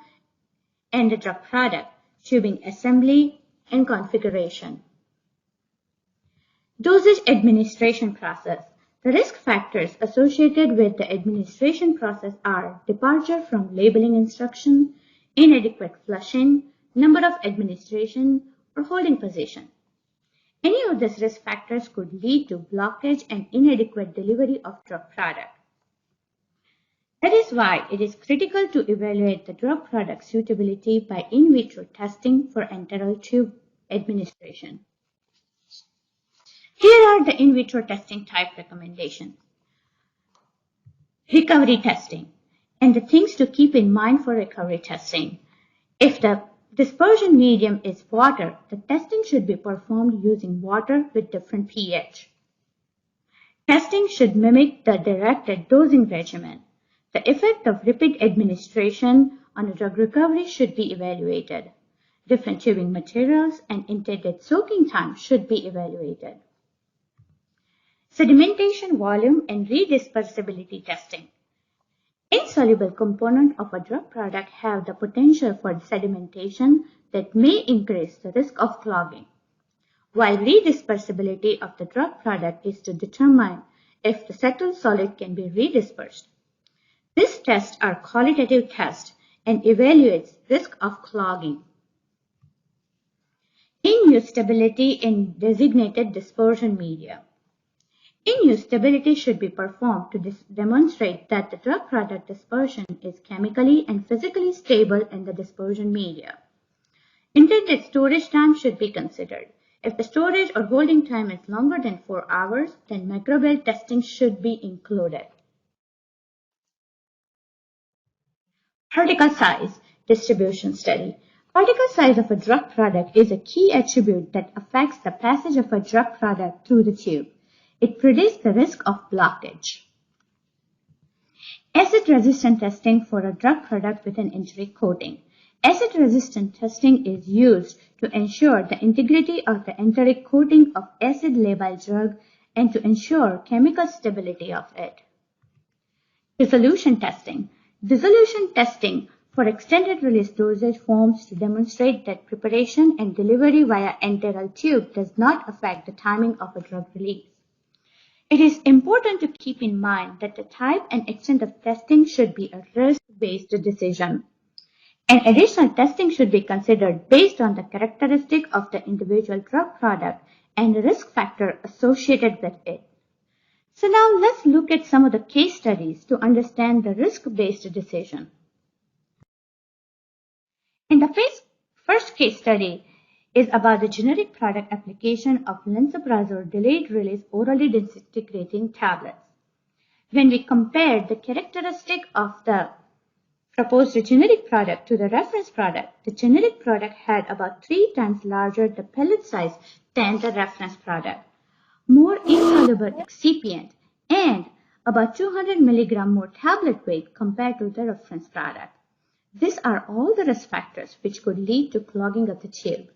and the drug product, tubing assembly, and configuration. Dosage administration process. The risk factors associated with the administration process are departure from labeling instruction, inadequate flushing, number of administration, or holding position. Any of these risk factors could lead to blockage and inadequate delivery of drug product. That is why it is critical to evaluate the drug product suitability by in vitro testing for enteral tube administration. Here are the in vitro testing type recommendations. Recovery testing, and the things to keep in mind for recovery testing. If the dispersion medium is water, the testing should be performed using water with different pH. Testing should mimic the directed dosing regimen. The effect of repeat administration on drug recovery should be evaluated. Different tubing materials and intended soaking time should be evaluated. Sedimentation volume and redispersibility testing. Insoluble components of a drug product have the potential for sedimentation that may increase the risk of clogging, while redispersibility of the drug product is to determine if the settled solid can be redispersed. These tests are qualitative tests and evaluates risk of clogging. In-use stability in designated dispersion media. In-use stability should be performed to demonstrate that the drug product dispersion is chemically and physically stable in the dispersion media. Intended storage time should be considered. If the storage or holding time is longer than 4 hours, then microbial testing should be included. Particle size distribution study. Particle size of a drug product is a key attribute that affects the passage of a drug product through the tube. It predicts the risk of blockage. Acid-resistant testing for a drug product with an enteric coating. Acid-resistant testing is used to ensure the integrity of the enteric coating of acid-labeled drug and to ensure chemical stability of it. Dissolution testing. Dissolution testing for extended release dosage forms to demonstrate that preparation and delivery via enteral tube does not affect the timing of a drug release. It is important to keep in mind that the type and extent of testing should be a risk-based decision. And additional testing should be considered based on the characteristic of the individual drug product and the risk factor associated with it. So now let's look at some of the case studies to understand the risk-based decision. In the first case study is about the generic product application of lansoprazole delayed-release orally disintegrating tablets. When we compared the characteristic of the proposed generic product to the reference product, the generic product had about 3 times larger the pellet size than the reference product, more insoluble excipient, and about 200 mg more tablet weight compared to the reference product. These are all the risk factors which could lead to clogging of the tube.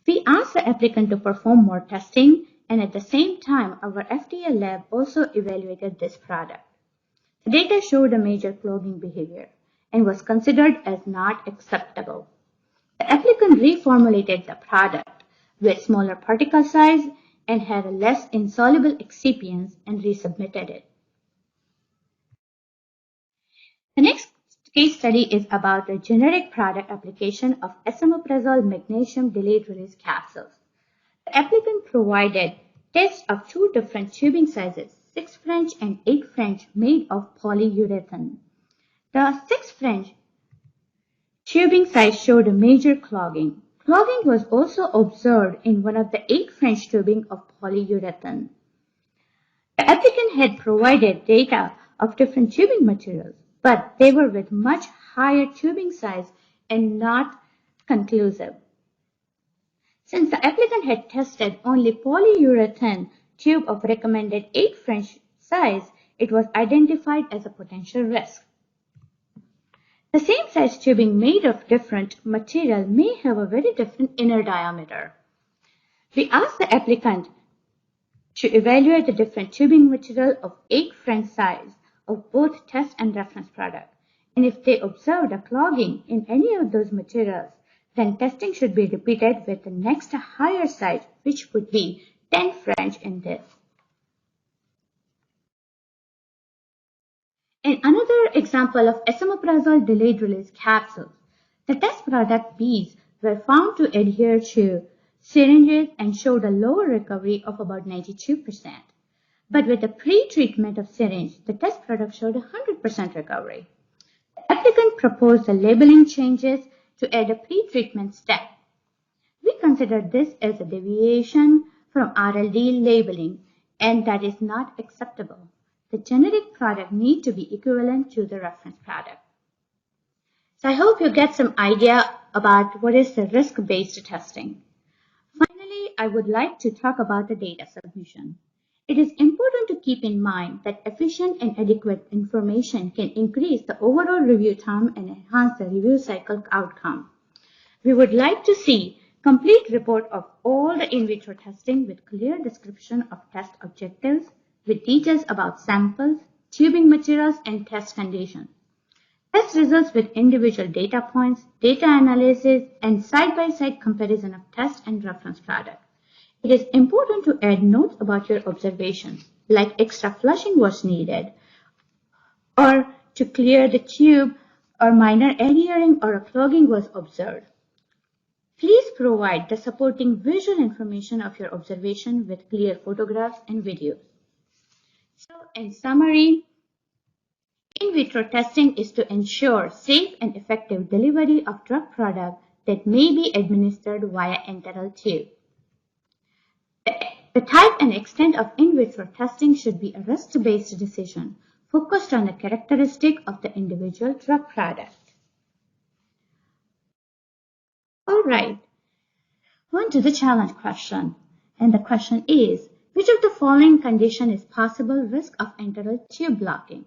We asked the applicant to perform more testing, and at the same time, our FDA lab also evaluated this product. The data showed a major clogging behavior and was considered as not acceptable. The applicant reformulated the product with smaller particle size and had a less insoluble excipients and resubmitted it. The next case study is about the generic product application of esomeprazole magnesium delayed-release capsules. The applicant provided tests of 2 different tubing sizes, 6 French and 8 French, made of polyurethane. The 6 French tubing size showed a major clogging. Clogging was also observed in one of the 8 French tubing of polyurethane. The applicant had provided data of different tubing materials, but they were with much higher tubing size and not conclusive. Since the applicant had tested only polyurethane tube of recommended 8 French size, it was identified as a potential risk. The same size tubing made of different material may have a very different inner diameter. We asked the applicant to evaluate the different tubing material of 8 French size of both test and reference product, and if they observed a clogging in any of those materials, then testing should be repeated with the next higher size, which would be 10 French in this. In another example of esomeprazole delayed-release capsules, the test product Bs were found to adhere to syringes and showed a lower recovery of about 92%. But with the pre-treatment of syringe, the test product showed 100% recovery. The applicant proposed the labeling changes to add a pre-treatment step. We consider this as a deviation from RLD labeling, and that is not acceptable. The generic product needs to be equivalent to the reference product. So I hope you get some idea about what is the risk-based testing. Finally, I would like to talk about the data submission. It is important to keep in mind that efficient and adequate information can increase the overall review time and enhance the review cycle outcome. We would like to see complete report of all the in vitro testing with clear description of test objectives, with details about samples, tubing materials, and test conditions. Test results with individual data points, data analysis, and side-by-side comparison of test and reference product. It is important to add notes about your observations, like extra flushing was needed, or to clear the tube, or minor adhering or a clogging was observed. Please provide the supporting visual information of your observation with clear photographs and videos. So, in summary, in vitro testing is to ensure safe and effective delivery of drug product that may be administered via enteral tube. The type and extent of in vitro testing should be a risk-based decision focused on the characteristic of the individual drug product. right. On to the challenge question. And the question is, which of the following condition is possible risk of enteral tube blocking?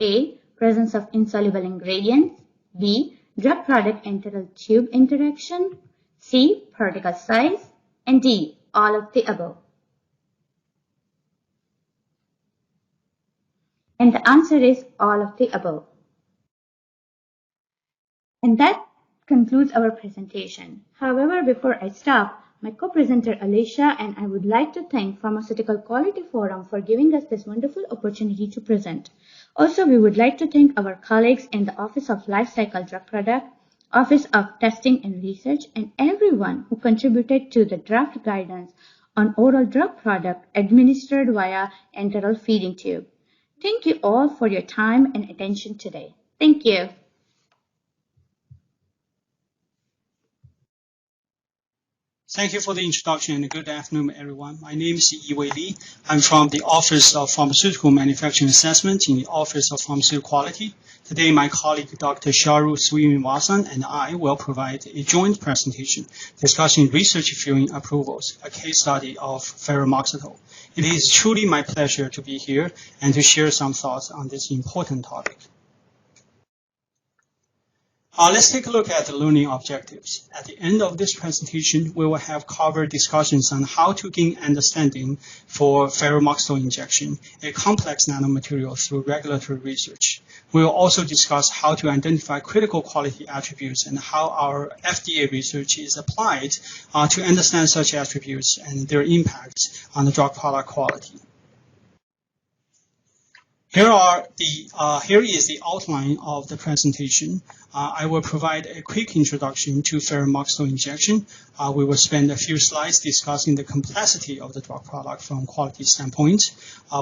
A. Presence of insoluble ingredients. B. Drug product enteral tube interaction. C. Particle size. And D. All of the above. And the answer is all of the above. And that concludes our presentation. However, before I stop, my co-presenter Alicia and I would like to thank Pharmaceutical Quality Forum for giving us this wonderful opportunity to present. Also, we would like to thank our colleagues in the Office of Lifecycle Drug Product, Office of Testing and Research, and everyone who contributed to the draft guidance on oral drug product administered via enteral feeding tube. Thank you all for your time and attention today. Thank you. Thank you for the introduction and good afternoon, everyone. My name is Yiwei Li. I'm from the Office of Pharmaceutical Manufacturing Assessment in the Office of Pharmaceutical Quality. Today, my colleague, Dr. Charudharshini Srinivasan, and I will provide a joint presentation discussing research fueling approvals, a case study of Ferumoxytol. It is truly my pleasure to be here and to share some thoughts on this important topic. Let's take a look at the learning objectives. At the end of this presentation, we will have covered discussions on how to gain understanding for Ferumoxytol injection, a complex nanomaterial through regulatory research. We will also discuss how to identify critical quality attributes and how our FDA research is applied to understand such attributes and their impact on the drug product quality. Here is the outline of the presentation. I will provide a quick introduction to Ferumoxytol injection. We will spend a few slides discussing the complexity of the drug product from quality standpoint.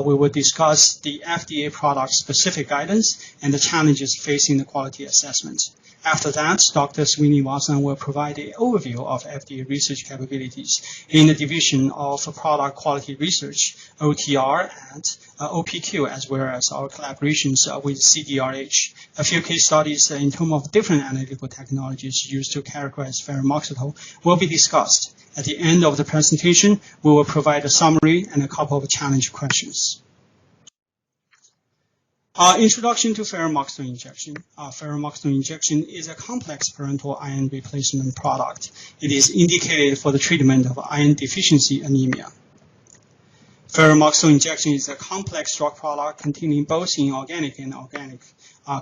We will discuss the FDA product-specific guidance and the challenges facing the quality assessment. After that, Dr. Srinivasan will provide an overview of FDA research capabilities in the division of product quality research, OTR, and OPQ, as well as our collaborations with CDER. A few case studies in terms of different analytical technologies used to characterize Ferumoxytol will be discussed. At the end of the presentation, we will provide a summary and a couple of challenge questions. Introduction to Ferumoxytol injection. Ferumoxytol injection is a complex parental iron replacement product. It is indicated for the treatment of iron deficiency anemia. Ferumoxytol injection is a complex drug product containing both inorganic and organic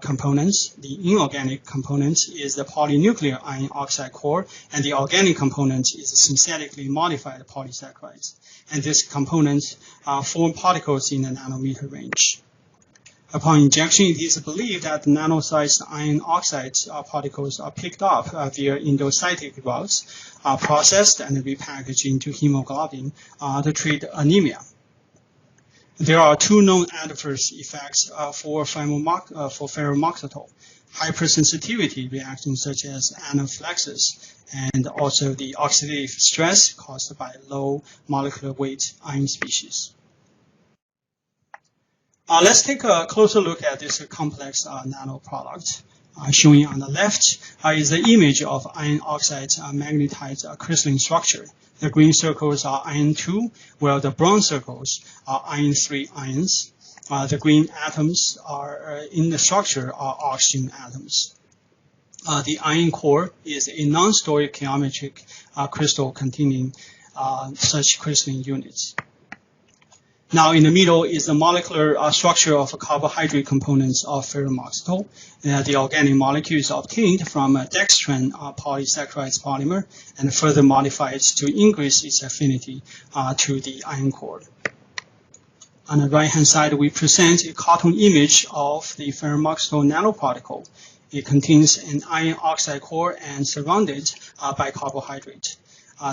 components. The inorganic component is the polynuclear iron oxide core, and the organic component is synthetically modified polysaccharides. And these components form particles in the nanometer range. Upon injection, it is believed that the nano-sized iron oxide particles are picked up via endocytic routes, processed and repackaged into hemoglobin to treat anemia. There are two known adverse effects for Ferumoxytol: hypersensitivity reactions such as anaphylaxis, and also the oxidative stress caused by low molecular weight iron species. Let's take a closer look at this complex nano product. Showing on the left is the image of iron oxide magnetite crystalline structure. The green circles are iron 2, while the brown circles are iron 3 ions. The green atoms are in the structure are oxygen atoms. The iron core is a non-stoichiometric crystal containing such crystalline units. Now, in the middle is the molecular structure of carbohydrate components of Ferumoxytol. The organic molecule is obtained from a dextran polysaccharides polymer and further modified to increase its affinity to the iron core. On the right-hand side, we present a cartoon image of the Ferumoxytol nanoparticle. It contains an iron oxide core and surrounded by carbohydrate.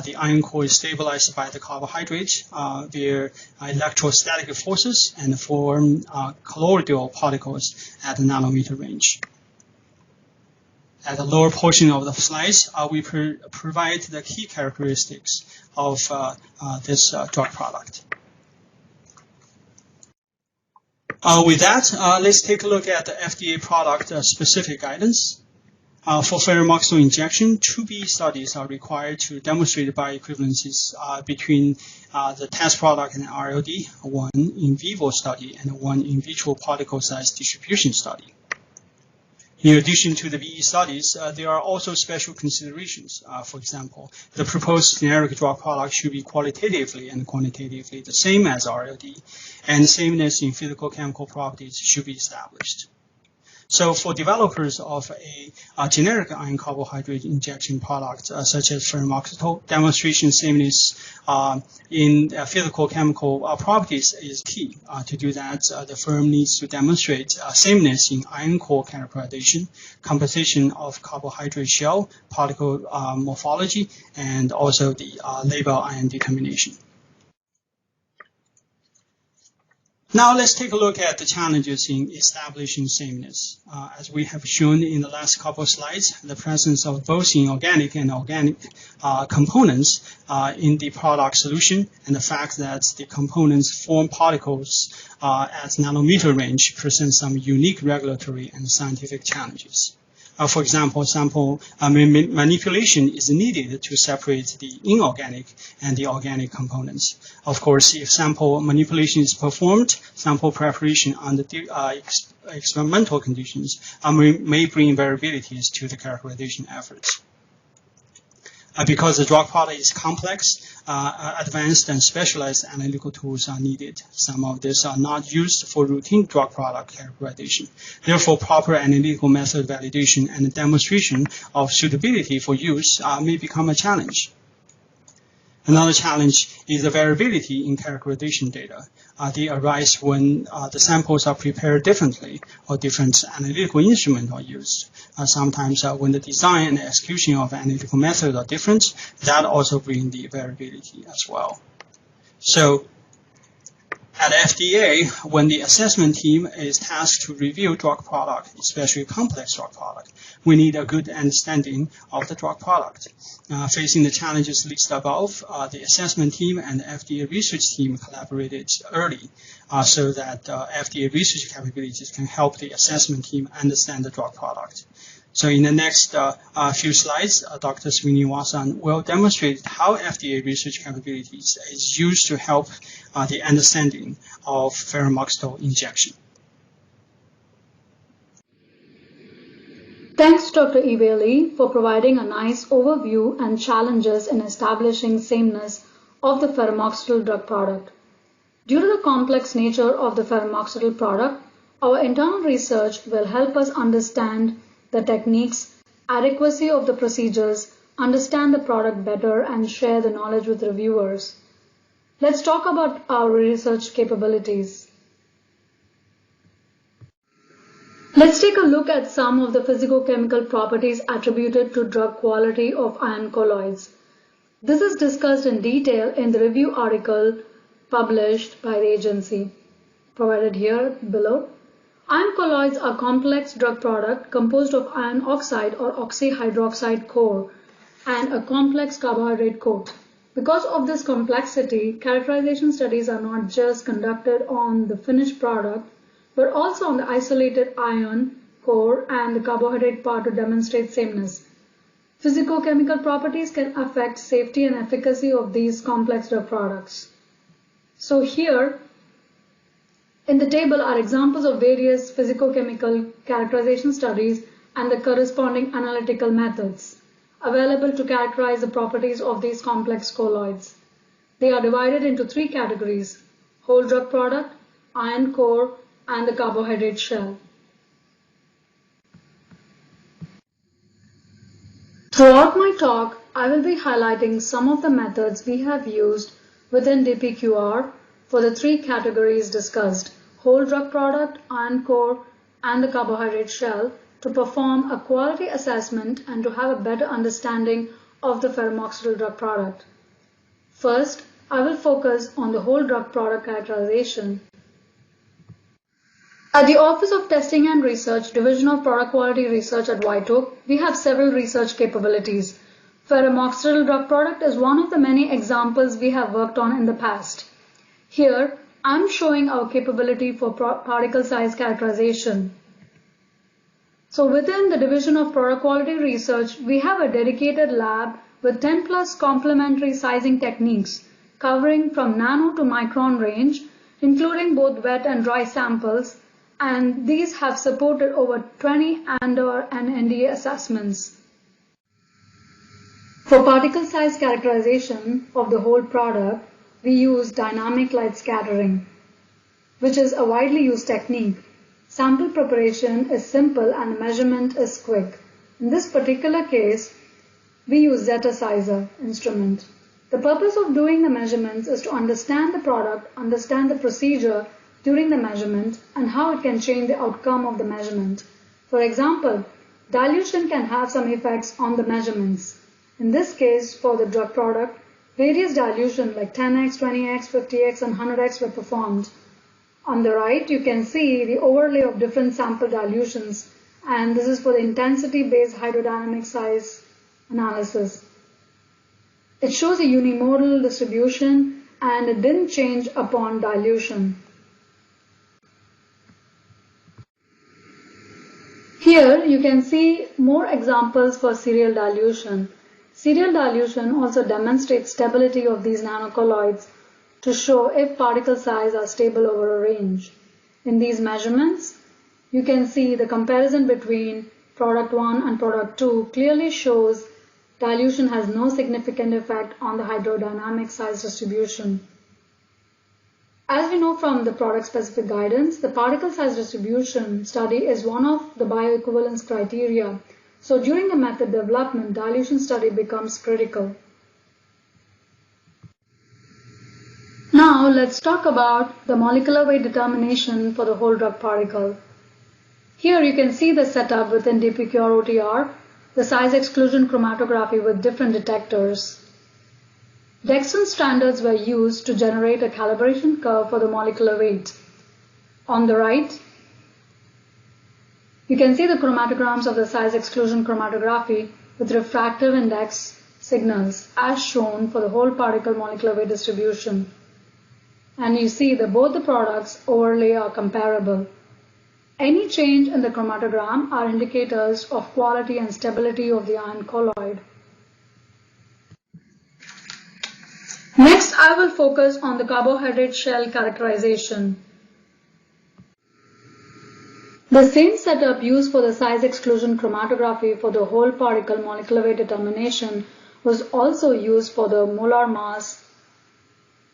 The iron core is stabilized by the carbohydrate via electrostatic forces and form colloidal particles at the nanometer range. At the lower portion of the slides, we provide the key characteristics of this drug product. With that, let's take a look at the FDA product specific guidance. For Ferumoxytol injection, 2B studies are required to demonstrate bioequivalencies between the test product and RLD, one in vivo study and one in vitro particle size distribution study. In addition to the VE studies, there are also special considerations. For example, the proposed generic drug product should be qualitatively and quantitatively the same as RLD, and sameness in physical-chemical properties should be established. So for developers of a generic iron carbohydrate injection product, such as Ferumoxytol, demonstration sameness in physical chemical properties is key. To do that, the firm needs to demonstrate sameness in iron core characterization, composition of carbohydrate shell, particle morphology, and also the label ion determination. Now let's take a look at the challenges in establishing sameness. As we have shown in the last couple of slides, the presence of both inorganic and organic components in the product solution, and the fact that the components form particles at nanometer range presents some unique regulatory and scientific challenges. For example, sample manipulation is needed to separate the inorganic and the organic components. Of course, if sample manipulation is performed, sample preparation under experimental conditions may bring variabilities to the characterization efforts. Because the drug product is complex, advanced and specialized analytical tools are needed. Some of these are not used for routine drug product characterization. Therefore, proper analytical method validation and demonstration of suitability for use may become a challenge. Another challenge is the variability in characterization data. They arise when the samples are prepared differently or different analytical instruments are used. Sometimes when the design and execution of analytical methods are different, that also brings the variability as well. So at FDA, when the assessment team is tasked to review drug product, especially complex drug product, we need a good understanding of the drug product. Facing the challenges listed above, the assessment team and the FDA research team collaborated early so that FDA research capabilities can help the assessment team understand the drug product. So in the next few slides, Dr. Srinivasan will demonstrate how FDA research capabilities is used to help the understanding of Ferumoxytol injection. Thanks, Dr. Yiwei Li, for providing a nice overview and challenges in establishing sameness of the Ferumoxytol drug product. Due to the complex nature of the Ferumoxytol product, our internal research will help us understand the techniques, adequacy of the procedures, understand the product better, and share the knowledge with reviewers. Let's talk about our research capabilities. Let's take a look at some of the physicochemical properties attributed to drug quality of iron colloids. This is discussed in detail in the review article published by the agency, provided here below. Iron colloids are complex drug product composed of iron oxide or oxyhydroxide core and a complex carbohydrate coat. Because of this complexity, characterization studies are not just conducted on the finished product, but also on the isolated iron core and the carbohydrate part to demonstrate sameness. Physicochemical properties can affect safety and efficacy of these complex drug products. So here, in the table are examples of various physicochemical characterization studies and the corresponding analytical methods available to characterize the properties of these complex colloids. They are divided into three categories: whole drug product, iron core, and the carbohydrate shell. Throughout my talk, I will be highlighting some of the methods we have used within DPQR for the three categories discussed: whole drug product, iron core, and the carbohydrate shell, to perform a quality assessment and to have a better understanding of the Ferumoxytol drug product. First, I will focus on the whole drug product characterization. At the Office of Testing and Research, Division of Product Quality Research at White Oak, we have several research capabilities. Ferumoxytol drug product is one of the many examples we have worked on in the past. Here, I'm showing our capability for particle size characterization. So within the Division of Product Quality Research, we have a dedicated lab with 10 plus complementary sizing techniques covering from nano to micron range, including both wet and dry samples, and these have supported over 20 ANDA and NDA assessments. For particle size characterization of the whole product, we use dynamic light scattering, which is a widely used technique. Sample preparation is simple and measurement is quick. In this particular case, we use Zetasizer instrument. The purpose of doing the measurements is to understand the product, understand the procedure during the measurement, and how it can change the outcome of the measurement. For example, dilution can have some effects on the measurements. In this case, for the drug product, various dilution like 10x, 20x, 50x, and 100x were performed. On the right, you can see the overlay of different sample dilutions, and this is for the intensity-based hydrodynamic size analysis. It shows a unimodal distribution and it didn't change upon dilution. Here you can see more examples for serial dilution. Serial dilution also demonstrates stability of these nanocolloids to show if particle size are stable over a range. In these measurements, you can see the comparison between product 1 and product 2 clearly shows dilution has no significant effect on the hydrodynamic size distribution. As we know from the product-specific guidance, the particle size distribution study is one of the bioequivalence criteria. So during the method development, dilution study becomes critical. Now let's talk about the molecular weight determination for the whole drug particle. Here you can see the setup within DPQR-OTR, the size exclusion chromatography with different detectors. Dextran standards were used to generate a calibration curve for the molecular weight. On the right, you can see the chromatograms of the size exclusion chromatography with refractive index signals as shown for the whole particle molecular weight distribution. And you see that both the products overlay are comparable. Any change in the chromatogram are indicators of quality and stability of the iron colloid. Next, I will focus on the carbohydrate shell characterization. The same setup used for the size exclusion chromatography for the whole particle molecular weight determination was also used for the molar mass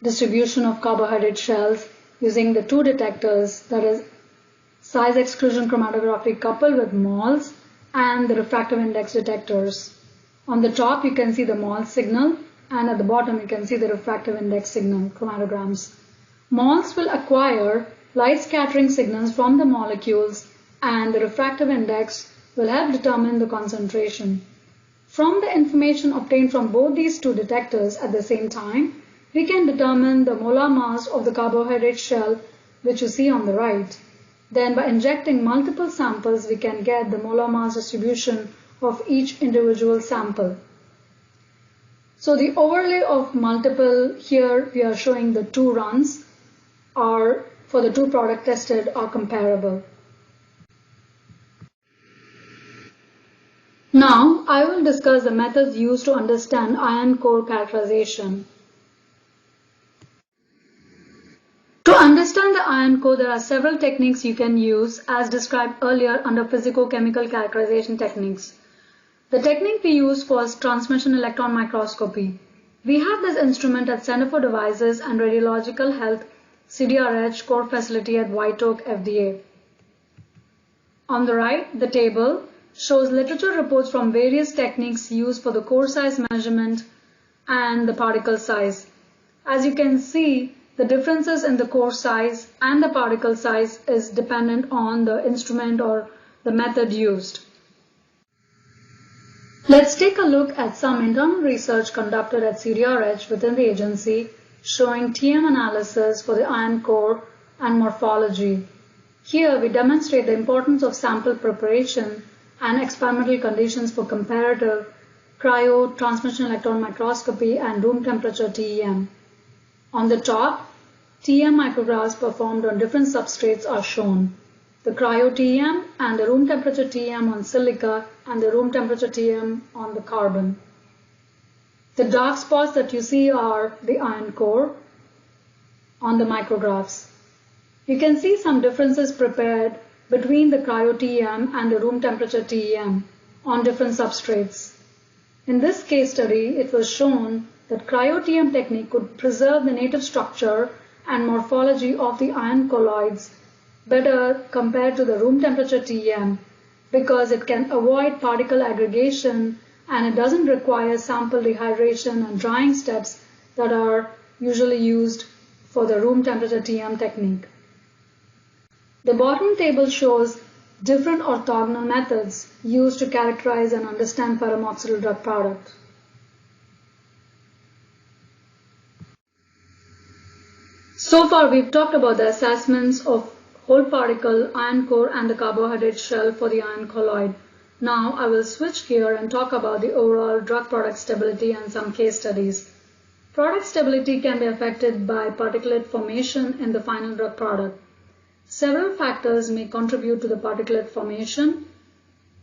distribution of carbohydrate shells using the two detectors, that is size exclusion chromatography coupled with moles and the refractive index detectors. On the top you can see the mole signal, and at the bottom you can see the refractive index signal chromatograms. Moles will acquire light scattering signals from the molecules, and the refractive index will help determine the concentration. From the information obtained from both these two detectors at the same time, we can determine the molar mass of the carbohydrate shell, which you see on the right. Then by injecting multiple samples, we can get the molar mass distribution of each individual sample. So the overlay of multiple, here we are showing the two runs are for the two product tested are comparable. Now I will discuss the methods used to understand iron core characterization. To understand the iron core, there are several techniques you can use as described earlier under physicochemical characterization techniques. The technique we used was transmission electron microscopy. We have this instrument at Center for Devices and Radiological Health CDRH core facility at White Oak, FDA. On the right, the table shows literature reports from various techniques used for the core size measurement and the particle size. As you can see, the differences in the core size and the particle size is dependent on the instrument or the method used. Let's take a look at some internal research conducted at CDRH within the agency showing TM analysis for the iron core and morphology. Here we demonstrate the importance of sample preparation and experimental conditions for comparative cryo, transmission electron microscopy and room temperature TEM. On the top, TEM micrographs performed on different substrates are shown. the cryo-TEM and the room temperature TEM on silica and the room temperature TEM on the carbon. The dark spots that you see are the iron core on the micrographs. You can see some differences prepared between the cryo-TEM and the room temperature TEM on different substrates. In this case study, it was shown that cryo-TEM technique could preserve the native structure and morphology of the iron colloids better compared to the room temperature TEM because it can avoid particle aggregation and it doesn't require sample dehydration and drying steps that are usually used for the room temperature TEM technique. The bottom table shows different orthogonal methods used to characterize and understand Ferumoxytol drug product. So far, we've talked about the assessments of whole particle, iron core, and the carbohydrate shell for the iron colloid. Now, I will switch gear and talk about the overall drug product stability and some case studies. Product stability can be affected by particulate formation in the final drug product. Several factors may contribute to the particulate formation.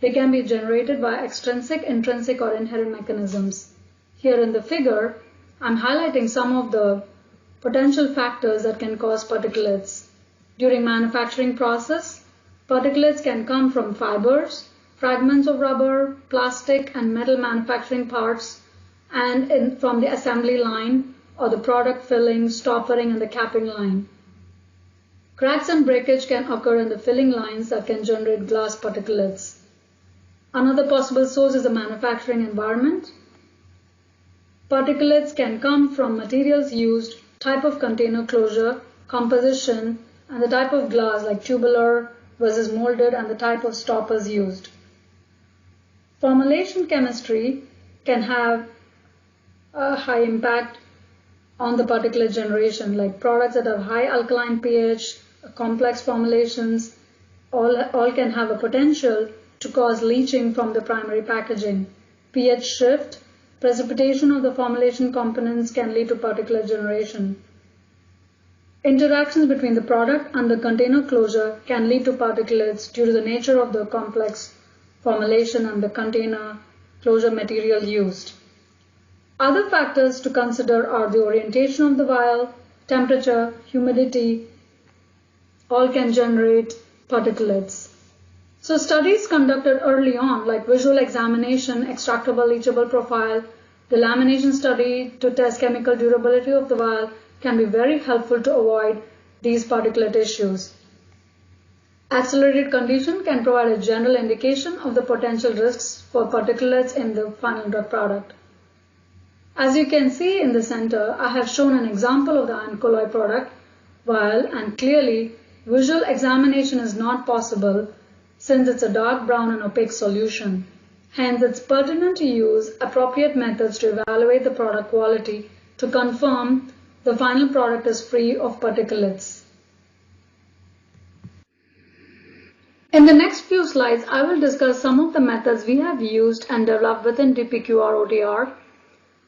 They can be generated by extrinsic, intrinsic, or inherent mechanisms. Here in the figure, I'm highlighting some of the potential factors that can cause particulates. During manufacturing process, particulates can come from fibers, fragments of rubber, plastic, and metal manufacturing parts, and from the assembly line or the product filling, stoppering, and the capping line. Cracks and breakage can occur in the filling lines that can generate glass particulates. Another possible source is the manufacturing environment. Particulates can come from materials used, type of container closure, composition, and the type of glass like tubular versus molded and the type of stoppers used. Formulation chemistry can have a high impact on the particulate generation, like products that have high alkaline pH, complex formulations, all can have a potential to cause leaching from the primary packaging. pH shift, precipitation of the formulation components can lead to particulate generation. Interactions between the product and the container closure can lead to particulates due to the nature of the complex formulation and the container closure material used. Other factors to consider are the orientation of the vial, temperature, humidity, all can generate particulates. So studies conducted early on, like visual examination, extractable leachable profile, the lamination study to test chemical durability of the vial, can be very helpful to avoid these particulate issues. Accelerated condition can provide a general indication of the potential risks for particulates in the final drug product. As you can see in the center, I have shown an example of the iron colloid product vial, and clearly visual examination is not possible since it's a dark brown and opaque solution. Hence, it's pertinent to use appropriate methods to evaluate the product quality to confirm the final product is free of particulates. In the next few slides, I will discuss some of the methods we have used and developed within DPQR-OTR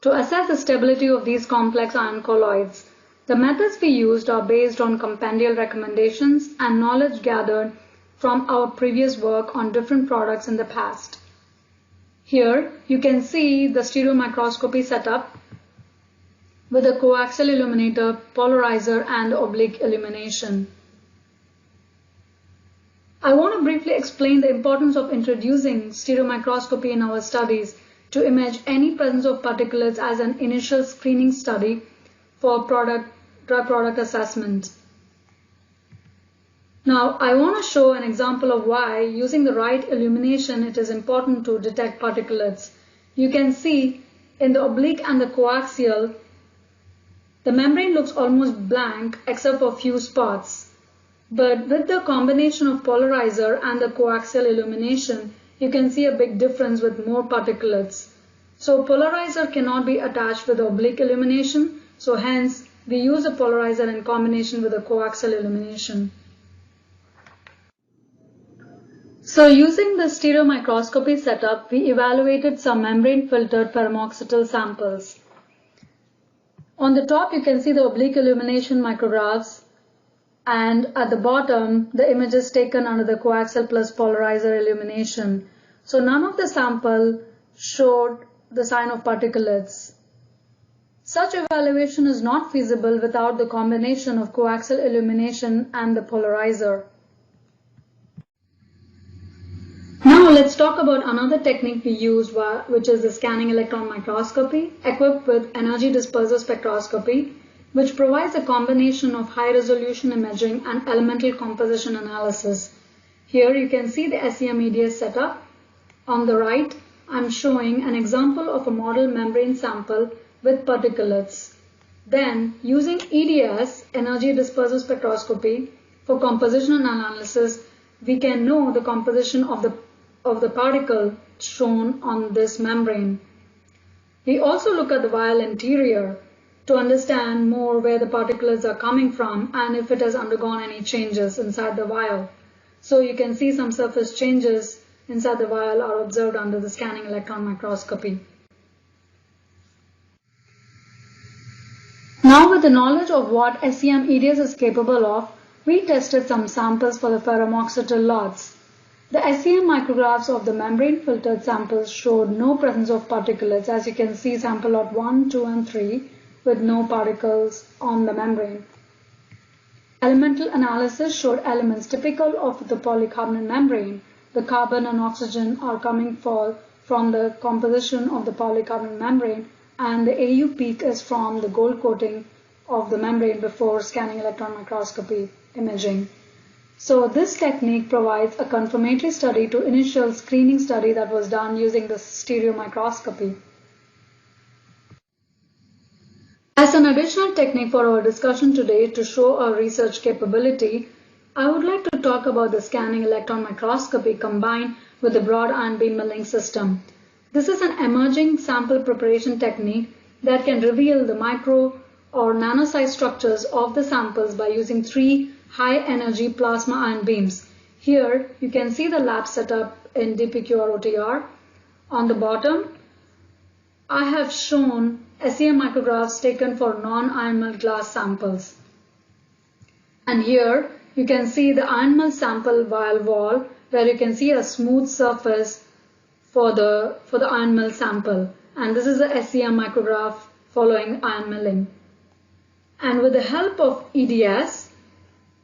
to assess the stability of these complex iron colloids. The methods we used are based on compendial recommendations and knowledge gathered from our previous work on different products in the past. Here, you can see the stereomicroscopy setup with a coaxial illuminator, polarizer, and oblique illumination. I want to briefly explain the importance of introducing stereomicroscopy in our studies to image any presence of particulates as an initial screening study for drug product assessment. Now, I want to show an example of why, using the right illumination, it is important to detect particulates. You can see in the oblique and the coaxial, the membrane looks almost blank except for a few spots. But with the combination of polarizer and the coaxial illumination, you can see a big difference with more particulates. So polarizer cannot be attached with the oblique illumination, so hence we use a polarizer in combination with a coaxial illumination. So using the stereomicroscopy setup, we evaluated some membrane-filtered Ferumoxytol samples. On the top, you can see the oblique illumination micrographs And at the bottom, the image is taken under the coaxial plus polarizer illumination. So none of the sample showed the sign of particulates. Such evaluation is not feasible without the combination of coaxial illumination and the polarizer. Now let's talk about another technique we use, which is the scanning electron microscopy equipped with energy disperser spectroscopy, which provides a combination of high-resolution imaging and elemental composition analysis. Here you can see the SEM EDS setup. On the right, I'm showing an example of a model membrane sample with particulates. Then, using EDS, energy disperser spectroscopy, for composition analysis, we can know the composition of the particle shown on this membrane. We also look at the vial interior to understand more where the particulates are coming from and if it has undergone any changes inside the vial. So you can see some surface changes inside the vial are observed under the scanning electron microscopy. Now with the knowledge of what SEM EDS is capable of, we tested some samples for the Ferumoxytol lots. The SEM micrographs of the membrane filtered samples showed no presence of particulates, as you can see sample lot 1, 2 and 3 with no particles on the membrane. Elemental analysis showed elements typical of the polycarbonate membrane. The carbon and oxygen are coming from the composition of the polycarbonate membrane, and the AU peak is from the gold coating of the membrane before scanning electron microscopy imaging. So this technique provides a confirmatory study to initial screening study that was done using the stereo microscopy. As an additional technique for our discussion today to show our research capability, I would like to talk about the scanning electron microscopy combined with the broad ion beam milling system. This is an emerging sample preparation technique that can reveal the micro or nano-sized structures of the samples by using 3 high-energy plasma ion beams. Here you can see the lab setup in DPQR-OTR. On the bottom, I have shown SEM micrographs taken for non-ion milled glass samples. And here you can see the ion milled sample vial wall, where you can see a smooth surface for the ion milled sample. And this is the SEM micrograph following ion milling. And with the help of EDS,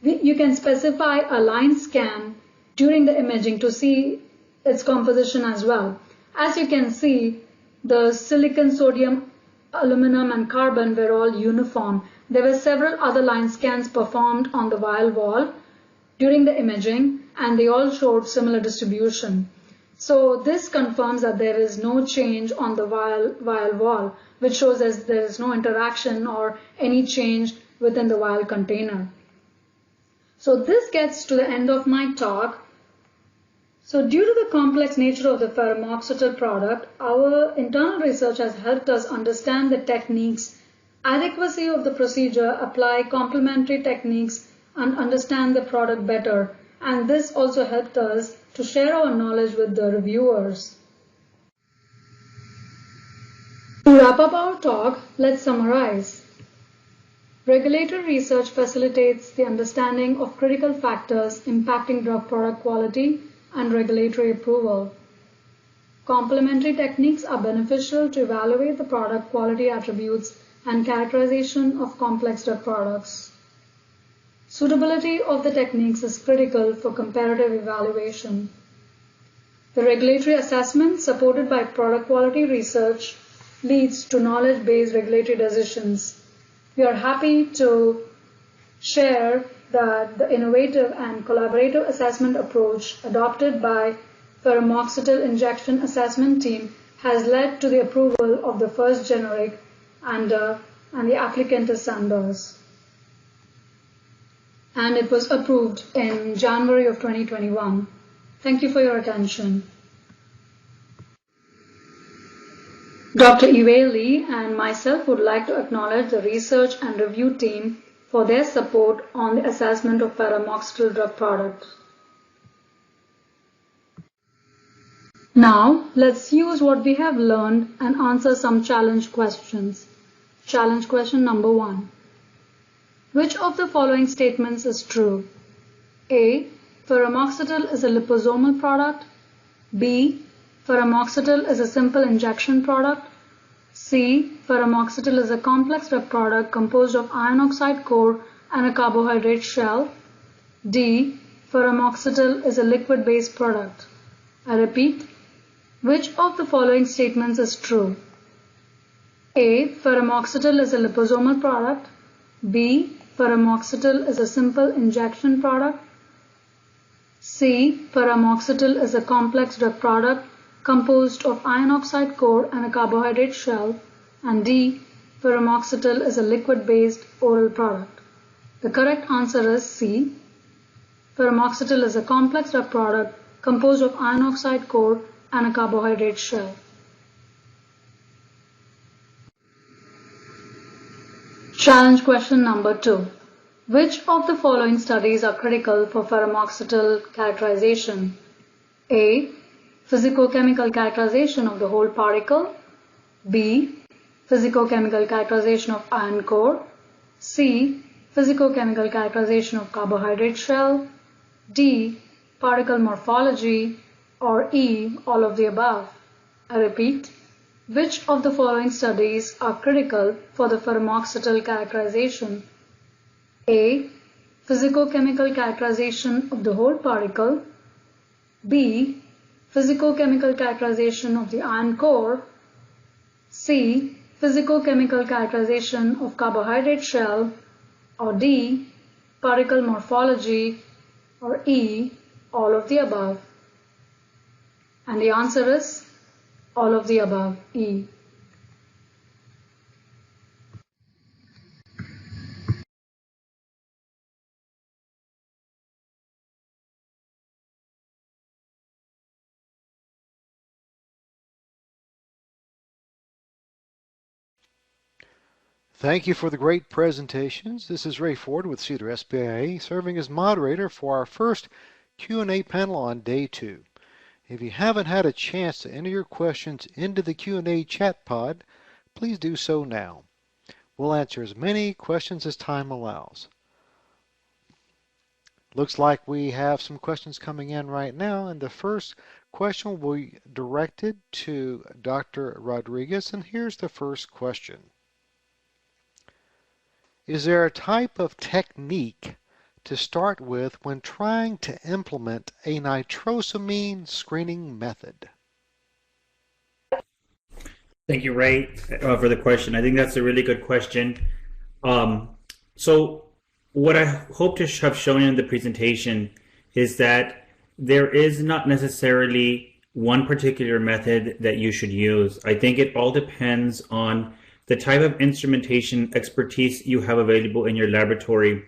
you can specify a line scan during the imaging to see its composition as well. As you can see, the silicon, sodium, aluminum and carbon were all uniform. There were several other line scans performed on the vial wall during the imaging, and they all showed similar distribution. So this confirms that there is no change on the vial wall, which shows that there is no interaction or any change within the vial container. So this gets to the end of my talk. So due to the complex nature of the Ferumoxytol product, our internal research has helped us understand the techniques, adequacy of the procedure, apply complementary techniques, and understand the product better. And this also helped us to share our knowledge with the reviewers. To wrap up our talk, let's summarize. Regulatory research facilitates the understanding of critical factors impacting drug product quality and regulatory approval. Complementary techniques are beneficial to evaluate the product quality attributes and characterization of complex drug products. Suitability of the techniques is critical for comparative evaluation. The regulatory assessment supported by product quality research leads to knowledge-based regulatory decisions. We are happy to share that the innovative and collaborative assessment approach adopted by Ferumoxytol injection assessment team has led to the approval of the first generic and the applicant is Sandoz. And it was approved in January of 2021. Thank you for your attention. Dr. Yiwei Li and myself would like to acknowledge the research and review team for their support on the assessment of Ferumoxytol drug products. Now, let's use what we have learned and answer some challenge questions. Challenge question number 1. Which of the following statements is true? A. Ferumoxytol is a liposomal product. B. Ferumoxytol is a simple injection product. C. Ferumoxytol is a complex drug product composed of iron oxide core and a carbohydrate shell. D. Ferumoxytol is a liquid-based product. I repeat, which of the following statements is true? A. Ferumoxytol is a liposomal product. B. Ferumoxytol is a simple injection product. C. Ferumoxytol is a complex drug product composed of iron oxide core and a carbohydrate shell. And D. Ferumoxytol is a liquid-based oral product. The correct answer is C. Ferumoxytol is a complex drug product composed of iron oxide core and a carbohydrate shell. Challenge question number 2. Which of the following studies are critical for ferumoxytol characterization? A. Physicochemical characterization of the whole particle. B. Physicochemical characterization of iron core. C. Physicochemical characterization of carbohydrate shell. D. Particle morphology. Or E. All of the above. I repeat, which of the following studies are critical for the ferumoxytol characterization? A. Physicochemical characterization of the whole particle. B. Physicochemical characterization of the iron core. C. Physicochemical characterization of carbohydrate shell. Or D. Particle morphology. Or E. All of the above. And the answer is all of the above, E. Thank you for the great presentations. This is Ray Ford with CDER SBIA, serving as moderator for our first Q&A panel on day 2. If you haven't had a chance to enter your questions into the Q&A chat pod, please do so now. We'll answer as many questions as time allows. Looks like we have some questions coming in right now, and the first question will be directed to Dr. Rodriguez, and here's the first question. Is there a type of technique to start with when trying to implement a nitrosamine screening method? Thank you, Ray, for the question. I think that's a really good question. So what I hope to have shown in the presentation is that there is not necessarily one particular method that you should use. I think it all depends on the type of instrumentation expertise you have available in your laboratory.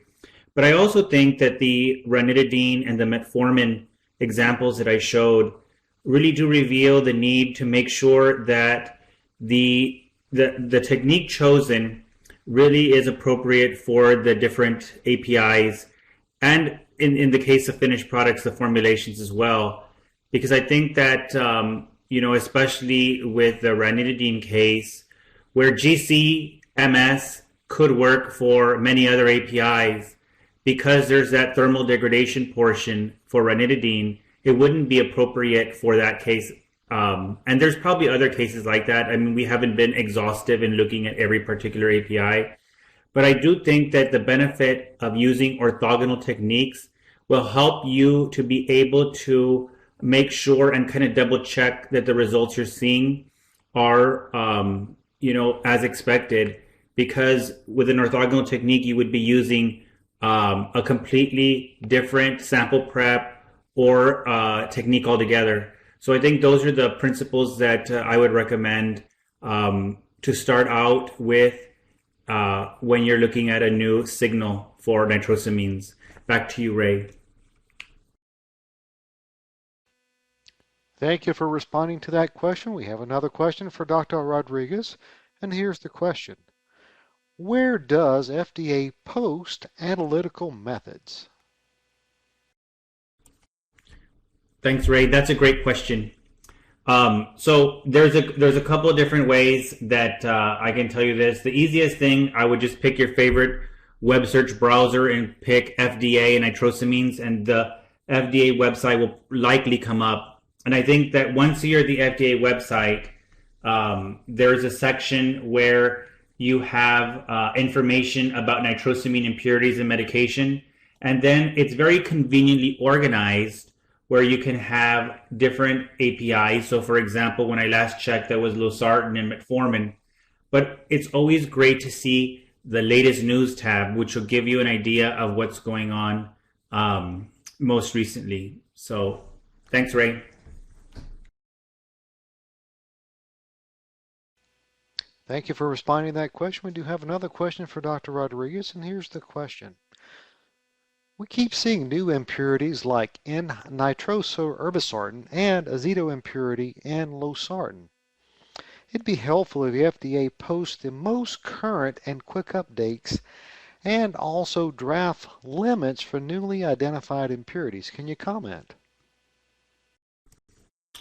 But I also think that the ranitidine and the metformin examples that I showed really do reveal the need to make sure that the technique chosen really is appropriate for the different APIs, and in the case of finished products, the formulations as well. Because I think that, especially with the ranitidine case, where GC-MS could work for many other APIs, because there's that thermal degradation portion for ranitidine, it wouldn't be appropriate for that case. And there's probably other cases like that. I mean, we haven't been exhaustive in looking at every particular API. But I do think that the benefit of using orthogonal techniques will help you to be able to make sure and kind of double check that the results you're seeing are, as expected. Because with an orthogonal technique, you would be using a completely different sample prep or technique altogether. So I think those are the principles that I would recommend to start out with when you're looking at a new signal for nitrosamines. Back to you, Ray. Thank you for responding to that question. We have another question for Dr. Rodriguez, and here's the question. Where does FDA post analytical methods? Thanks, Ray. That's a great question. So there's a couple of different ways that I can tell you this. The easiest thing, I would just pick your favorite web search browser and pick FDA and nitrosamines, and the FDA website will likely come up. And I think that once you're at the FDA website, there's a section where you have information about nitrosamine impurities in medication. And then it's very conveniently organized where you can have different APIs. So for example, when I last checked, there was losartan and metformin. But it's always great to see the latest news tab, which will give you an idea of what's going on most recently. So thanks, Ray. Thank you for responding to that question. We do have another question for Dr. Rodriguez, and here's the question. We keep seeing new impurities like N-nitroso-irbesartan and azeto impurity in losartan. It'd be helpful if the FDA posts the most current and quick updates and also draft limits for newly identified impurities. Can you comment?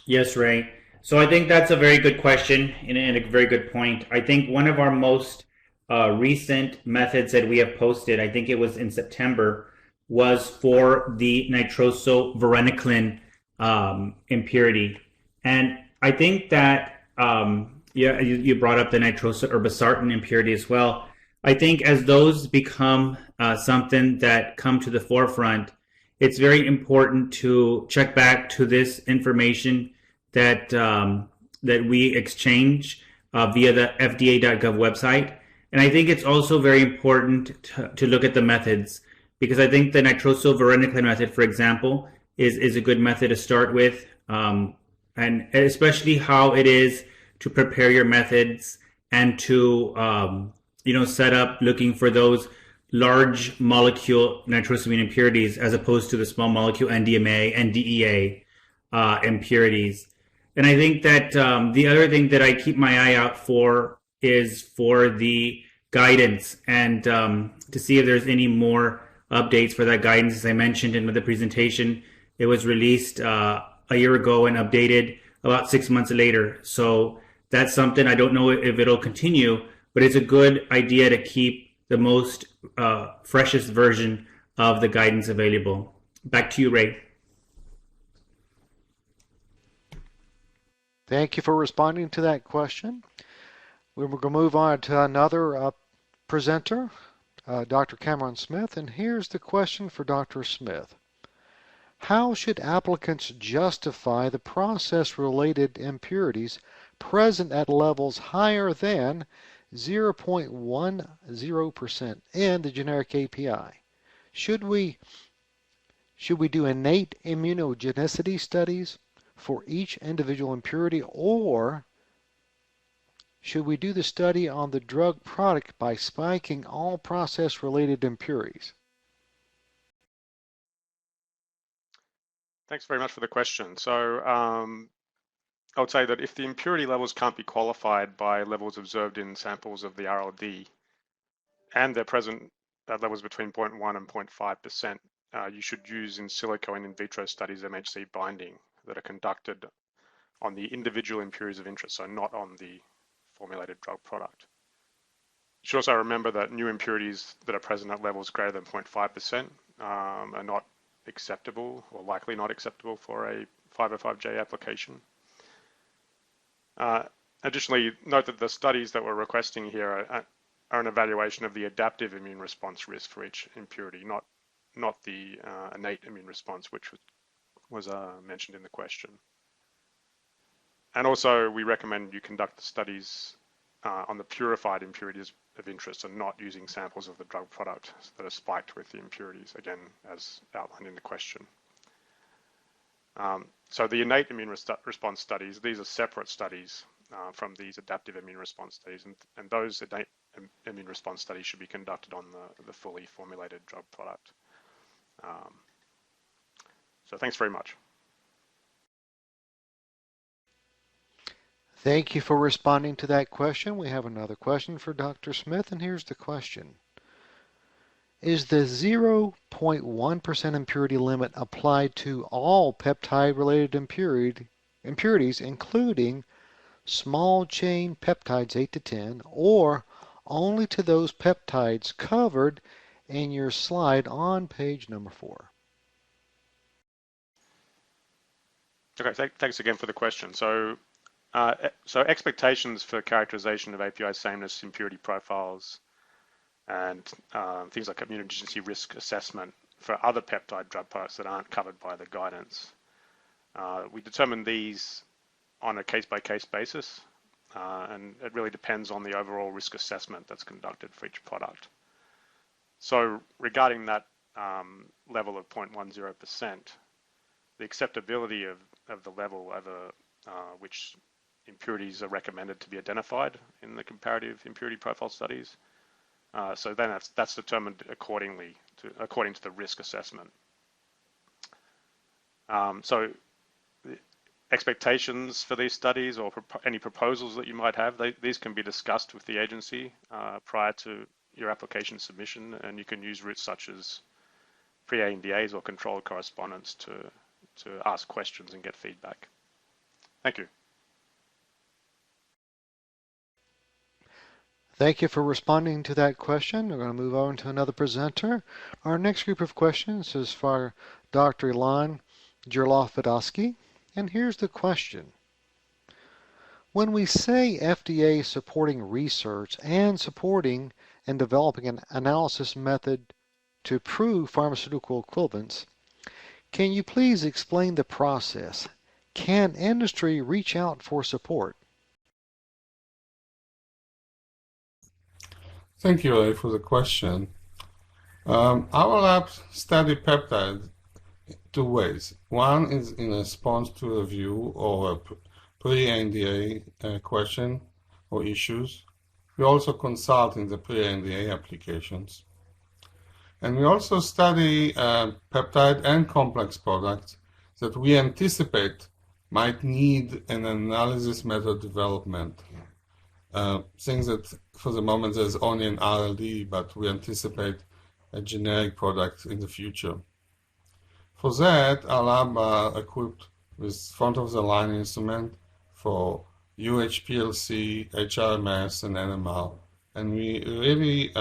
Yes, Ray. So I think that's a very good question and a very good point. I think one of our most recent methods that we have posted, I think it was in September, was for the nitroso-varenicline impurity. And I think that, you brought up the nitroso-irbesartan impurity as well. I think as those become something that come to the forefront, it's very important to check back to this information that that we exchange via the FDA.gov website. And I think it's also very important to look at the methods, because I think the nitroso-varenicline method, for example, is a good method to start with, and especially how it is to prepare your methods and to set up looking for those large molecule nitrosamine impurities as opposed to the small molecule NDMA and DEA impurities. And I think that the other thing that I keep my eye out for is for the guidance and to see if there's any more updates for that guidance. As I mentioned in the presentation, it was released a year ago and updated about 6 months later. So that's something I don't know if it'll continue, but it's a good idea to keep the most freshest version of the guidance available. Back to you, Ray. Thank you for responding to that question. We're going to move on to another presenter, Dr. Cameron Smith, and here's the question for Dr. Smith. How should applicants justify the process-related impurities present at levels higher than 0.10% in the generic API? Should we do innate immunogenicity studies for each individual impurity, or should we do the study on the drug product by spiking all process-related impurities? Thanks very much for the question. So I would say that if the impurity levels can't be qualified by levels observed in samples of the RLD, and they're present at levels between 0.1 and 0.5%, you should use in silico and in vitro studies MHC binding that are conducted on the individual impurities of interest, so not on the formulated drug product. You should also remember that new impurities that are present at levels greater than 0.5% are not acceptable, or likely not acceptable, for a 505J application. Additionally, note that the studies that we're requesting here are an evaluation of the adaptive immune response risk for each impurity, not the innate immune response, which was mentioned in the question. And also, we recommend you conduct the studies on the purified impurities of interest and not using samples of the drug product that are spiked with the impurities, again, as outlined in the question. So the innate immune response studies, these are separate studies from these adaptive immune response studies, and those innate immune response studies should be conducted on the fully formulated drug product. So thanks very much. Thank you for responding to that question. We have another question for Dr. Smith, and here's the question. Is the 0.1% impurity limit applied to all peptide-related impurities, including small chain peptides 8 to 10, or only to those peptides covered in your slide on page number 4. Okay, thanks again for the question. So expectations for characterization of API sameness, impurity profiles, and things like immunogenicity risk assessment for other peptide drug products that aren't covered by the guidance. We determine these on a case-by-case basis, and it really depends on the overall risk assessment that's conducted for each product. So regarding that level of 0.10%, the acceptability of the level over which impurities are recommended to be identified in the comparative impurity profile studies. So then that's determined according to the risk assessment. So the expectations for these studies or any proposals that you might have, these can be discussed with the agency prior to your application submission, and you can use routes such as pre-ANDAs or controlled correspondence to ask questions and get feedback. Thank you. Thank you for responding to that question. We're going to move on to another presenter. Our next group of questions is for Dr. Ilan Geerlof-Vidavsky, and here's the question. When we say FDA supporting research and supporting and developing an analysis method to prove pharmaceutical equivalence, can you please explain the process? Can industry reach out for support? Thank you, Ray, for the question. Our lab study peptides two ways. One is in response to a review or a pre-NDA question or issues. We also consult in the pre-NDA applications. And we also study peptide and complex products that we anticipate might need an analysis method development. Things that for the moment there's only an RLD, but we anticipate a generic product in the future. For that, our lab are equipped with front-of-the-line instrument for UHPLC, HRMS, and NMR. And we really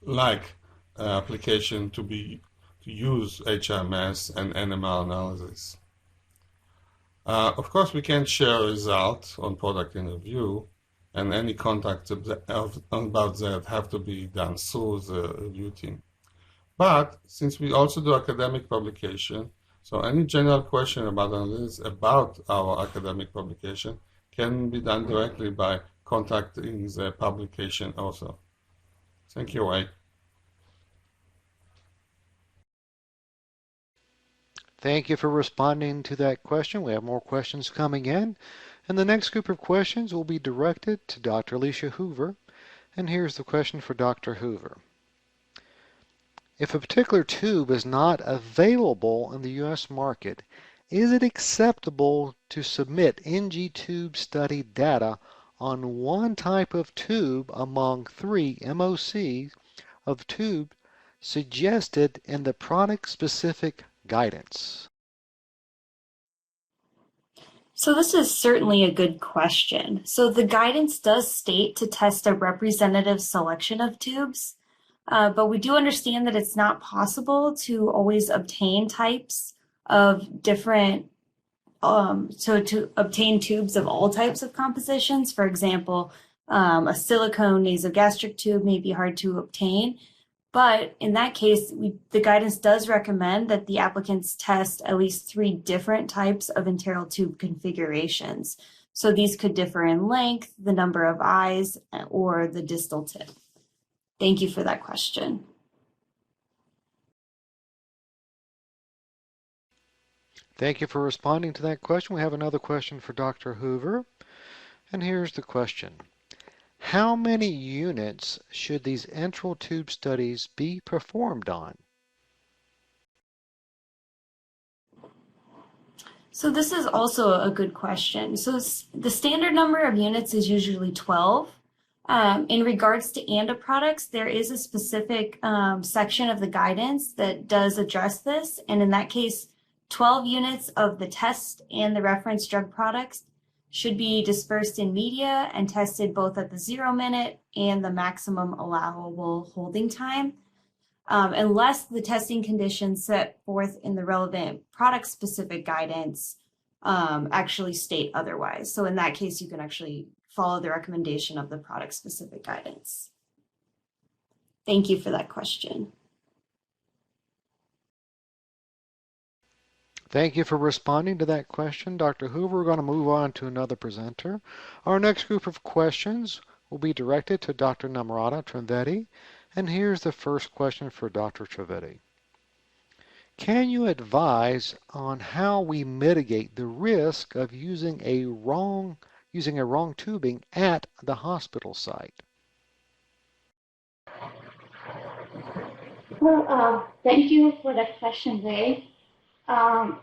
like application to use HRMS and NMR analysis. Of course, we can't share results on product in review, and any contacts about that have to be done through the review team. But since we also do academic publication, so any general question about analysis about our academic publication can be done directly by contacting the publication author. Thank you, Ray. Thank you for responding to that question. We have more questions coming in. And the next group of questions will be directed to Dr. Alicia Hoover. And here's the question for Dr. Hoover. If a particular tube is not available in the U.S. market, is it acceptable to submit NG tube study data on one type of tube among 3 MOCs of tube suggested in the product-specific guidance? So this is certainly a good question. So the guidance does state to test a representative selection of tubes, but we do understand that it's not possible to always obtain types of different, so to obtain tubes of all types of compositions. For example, a silicone nasogastric tube may be hard to obtain. But in that case, the guidance does recommend that the applicants test at least 3 different types of enteral tube configurations. So these could differ in length, the number of eyes, or the distal tip. Thank you for that question. Thank you for responding to that question. We have another question for Dr. Hoover. And here's the question. How many units should these enteral tube studies be performed on? So this is also a good question. So the standard number of units is usually 12. In regards to ANDA products, there is a specific section of the guidance that does address this. And in that case, 12 units of the test and the reference drug products should be dispersed in media and tested both at the 0-minute and the maximum allowable holding time, unless the testing conditions set forth in the relevant product-specific guidance actually state otherwise. So in that case, you can actually follow the recommendation of the product-specific guidance. Thank you for that question. Thank you for responding to that question, Dr. Hoover. We're going to move on to another presenter. Our next group of questions will be directed to Dr. Namrata Trivedi. And here's the first question for Dr. Trivedi. Can you advise on how we mitigate the risk of using a wrong tubing at the hospital site? Well, thank you for that question, Ray.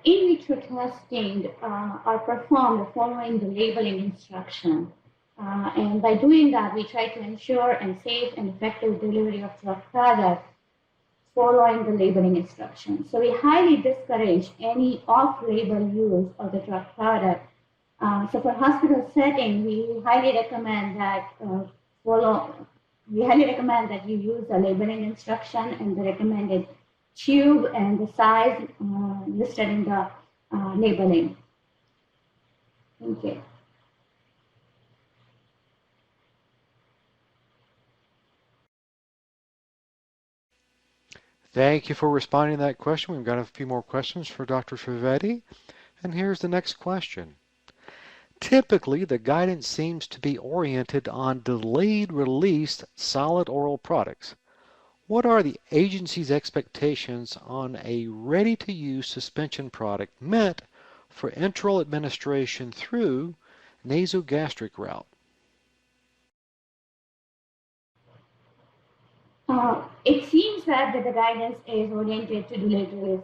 In vitro testing are performed following the labeling instruction. And by doing that, we try to ensure and safe and effective delivery of drug product following the labeling instructions. So we highly discourage any off-label use of the drug product. So for hospital setting, we highly recommend that you use the labeling instruction and the recommended tube and the size listed in the labeling. Thank you. Thank you for responding to that question. We've got a few more questions for Dr. Trivedi. And here's the next question. Typically, the guidance seems to be oriented on delayed release solid oral products. What are the agency's expectations on a ready-to-use suspension product meant for enteral administration through nasogastric route? It seems that the guidance is oriented to delayed release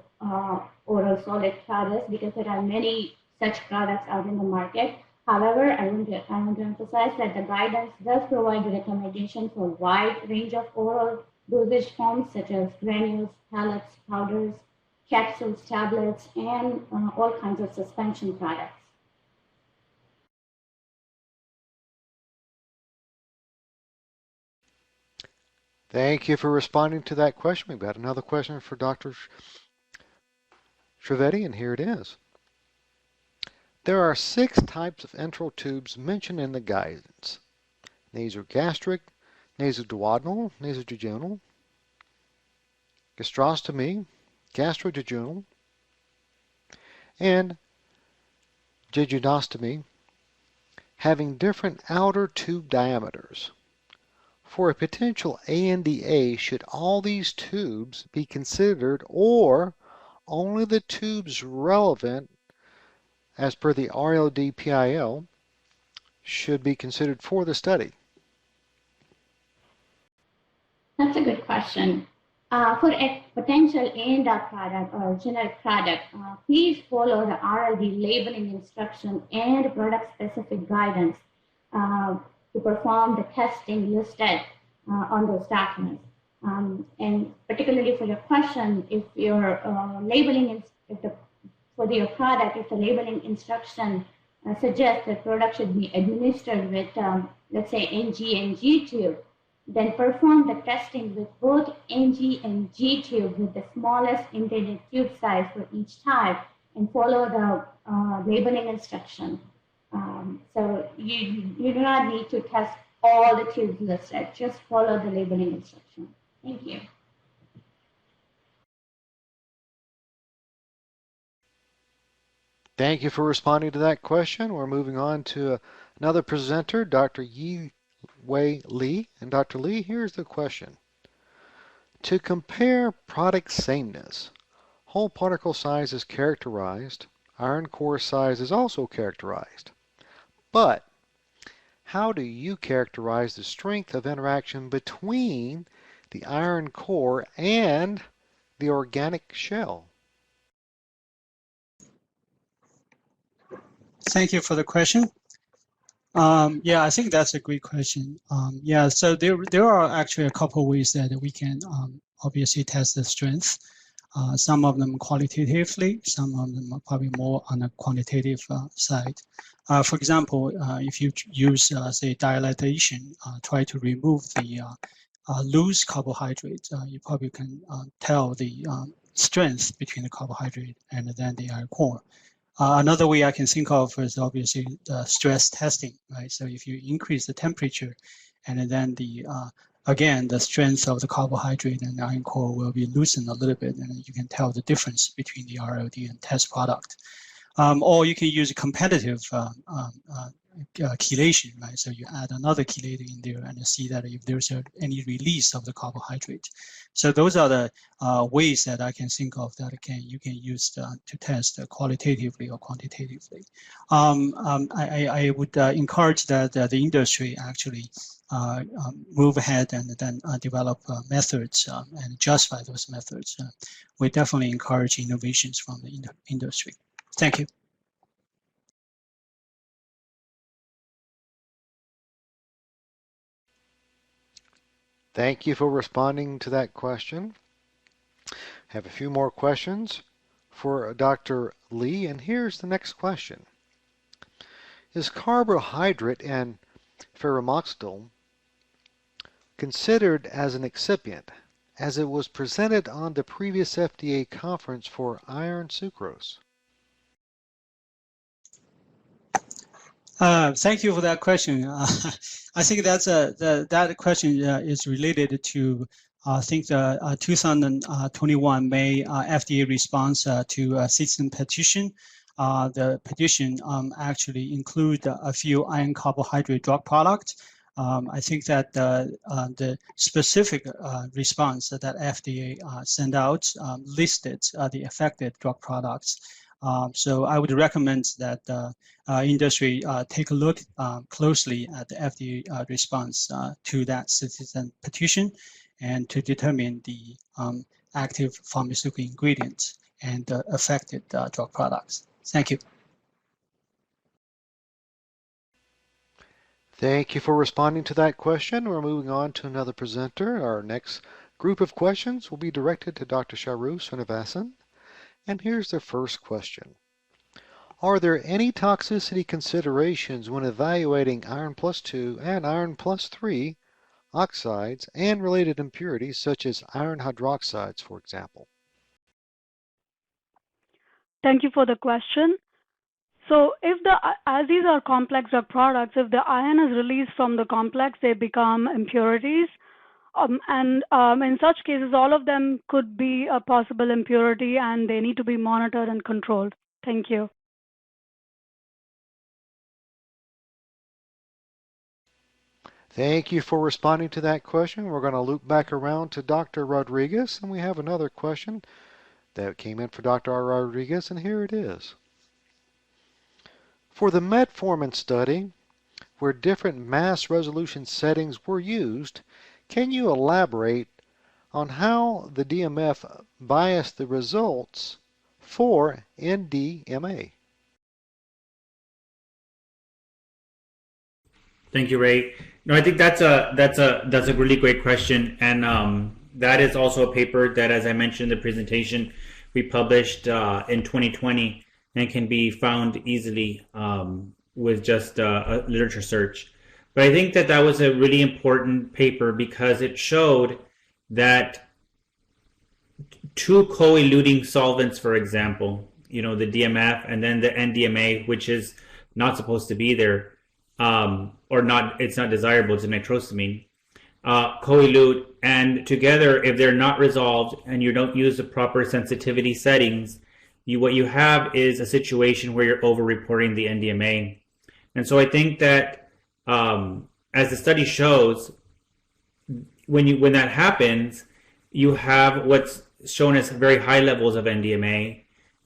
oral solid products because there are many such products out in the market. However, I want to emphasize that the guidance does provide the recommendation for a wide range of oral dosage forms such as granules, pellets, powders, capsules, tablets, and all kinds of suspension products. Thank you for responding to that question. We've got another question for Dr. Trivedi, and here it is. There are 6 types of enteral tubes mentioned in the guidance: nasogastric, nasoduodenal, nasojejunal, gastrostomy, gastrojejunal, and jejunostomy, having different outer tube diameters. For a potential ANDA, should all these tubes be considered or only the tubes relevant as per the RLD PIL should be considered for the study? That's a good question. For a potential ANDA product or generic product, please follow the RLD labeling instruction and product-specific guidance to perform the testing listed on those documents. And particularly for your question, if your labeling, for your product, if the labeling instruction suggests that product should be administered with, let's say, NG and G tube, then perform the testing with both NG and G tube with the smallest intended tube size for each type and follow the labeling instruction. So you do not need to test all the tubes listed, just follow the labeling instruction. Thank you. Thank you for responding to that question. We're moving on to another presenter, Dr. Yiwei Li. And Dr. Li, here's the question. To compare product sameness, whole particle size is characterized, iron core size is also characterized. But how do you characterize the strength of interaction between the iron core and the organic shell? Thank you for the question. Yeah, I think that's a great question. Yeah, so there are actually a couple of ways that we can obviously test the strength. Some of them qualitatively, some of them are probably more on the quantitative side. For example, if you use, say, dilatation, try to remove the loose carbohydrate, you probably can tell the strength between the carbohydrate and then the iron core. Another way I can think of is obviously the stress testing, right? So if you increase the temperature and then again, the strength of the carbohydrate and the iron core will be loosened a little bit, and you can tell the difference between the RLD and test product. Or you can use competitive chelation, right? So you add another chelator in there and you see that if there's any release of the carbohydrate. So those are the ways that I can think of that you can use to test qualitatively or quantitatively. I would encourage that the industry actually move ahead and then develop methods and justify those methods. We definitely encourage innovations from the industry. Thank you. Thank you for responding to that question. I have a few more questions for Dr. Li, and here's the next question. Is carbohydrate and Ferumoxytol considered as an excipient, as it was presented on the previous FDA conference for iron sucrose? Thank you for that question. I think that question is related to I think the 2021 May FDA response to citizen petition. The petition actually include a few iron carbohydrate drug products. I think that the specific response that FDA sent out listed the affected drug products. So I would recommend that industry take a look closely at the FDA response to that citizen petition and to determine the active pharmaceutical ingredients and affected drug products. Thank you. Thank you for responding to that question. We're moving on to another presenter. Our next group of questions will be directed to Dr. Charudharshini Srinivasan. And here's the first question. Are there any toxicity considerations when evaluating iron plus 2 and iron plus 3 oxides and related impurities such as iron hydroxides, for example? Thank you for the question. So as these are complex drug products, if the ion is released from the complex, they become impurities. In such cases, all of them could be a possible impurity and they need to be monitored and controlled. Thank you. Thank you for responding to that question. We're going to loop back around to Dr. Rodriguez, and we have another question that came in for Dr. Rodriguez, and here it is. For the metformin study, where different mass resolution settings were used, can you elaborate on how the DMF biased the results for NDMA? Thank you, Ray. No, I think that's a really great question, and that is also a paper that, as I mentioned in the presentation, we published in 2020 and can be found easily with just a literature search. But I think that was a really important paper because it showed that two co-eluting solvents, for example, the DMF and then the NDMA, which is not supposed to be there, or not, it's not desirable, it's a nitrosamine, co-elute, and together, if they're not resolved and you don't use the proper sensitivity settings, what you have is a situation where you're over-reporting the NDMA. And so I think that as the study shows, when that happens, you have what's shown as very high levels of NDMA,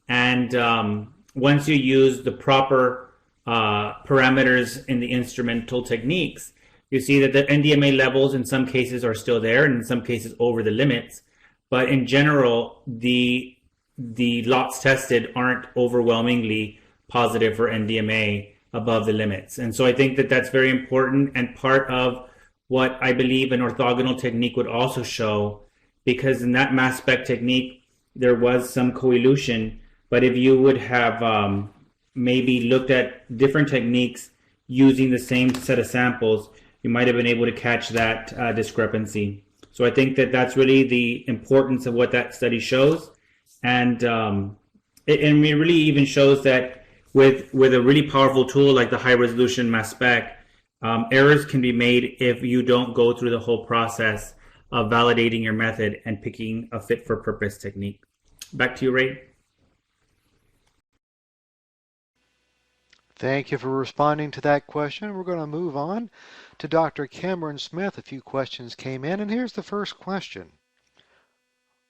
and once you use the proper parameters in the instrumental techniques, you see that the NDMA levels in some cases are still there and in some cases over the limits, but in general the lots tested aren't overwhelmingly positive for NDMA above the limits. And so I think that that's very important and part of what I believe an orthogonal technique would also show, because in that mass spec technique there was some coelution, but if you would have maybe looked at different techniques using the same set of samples, you might have been able to catch that discrepancy. So I think that that's really the importance of what that study shows. And it really even shows that with a really powerful tool like the high resolution mass spec, errors can be made if you don't go through the whole process of validating your method and picking a fit for purpose technique. Back to you, Ray. Thank you for responding to that question. We're going to move on to Dr. Cameron Smith. A few questions came in, and here's the first question.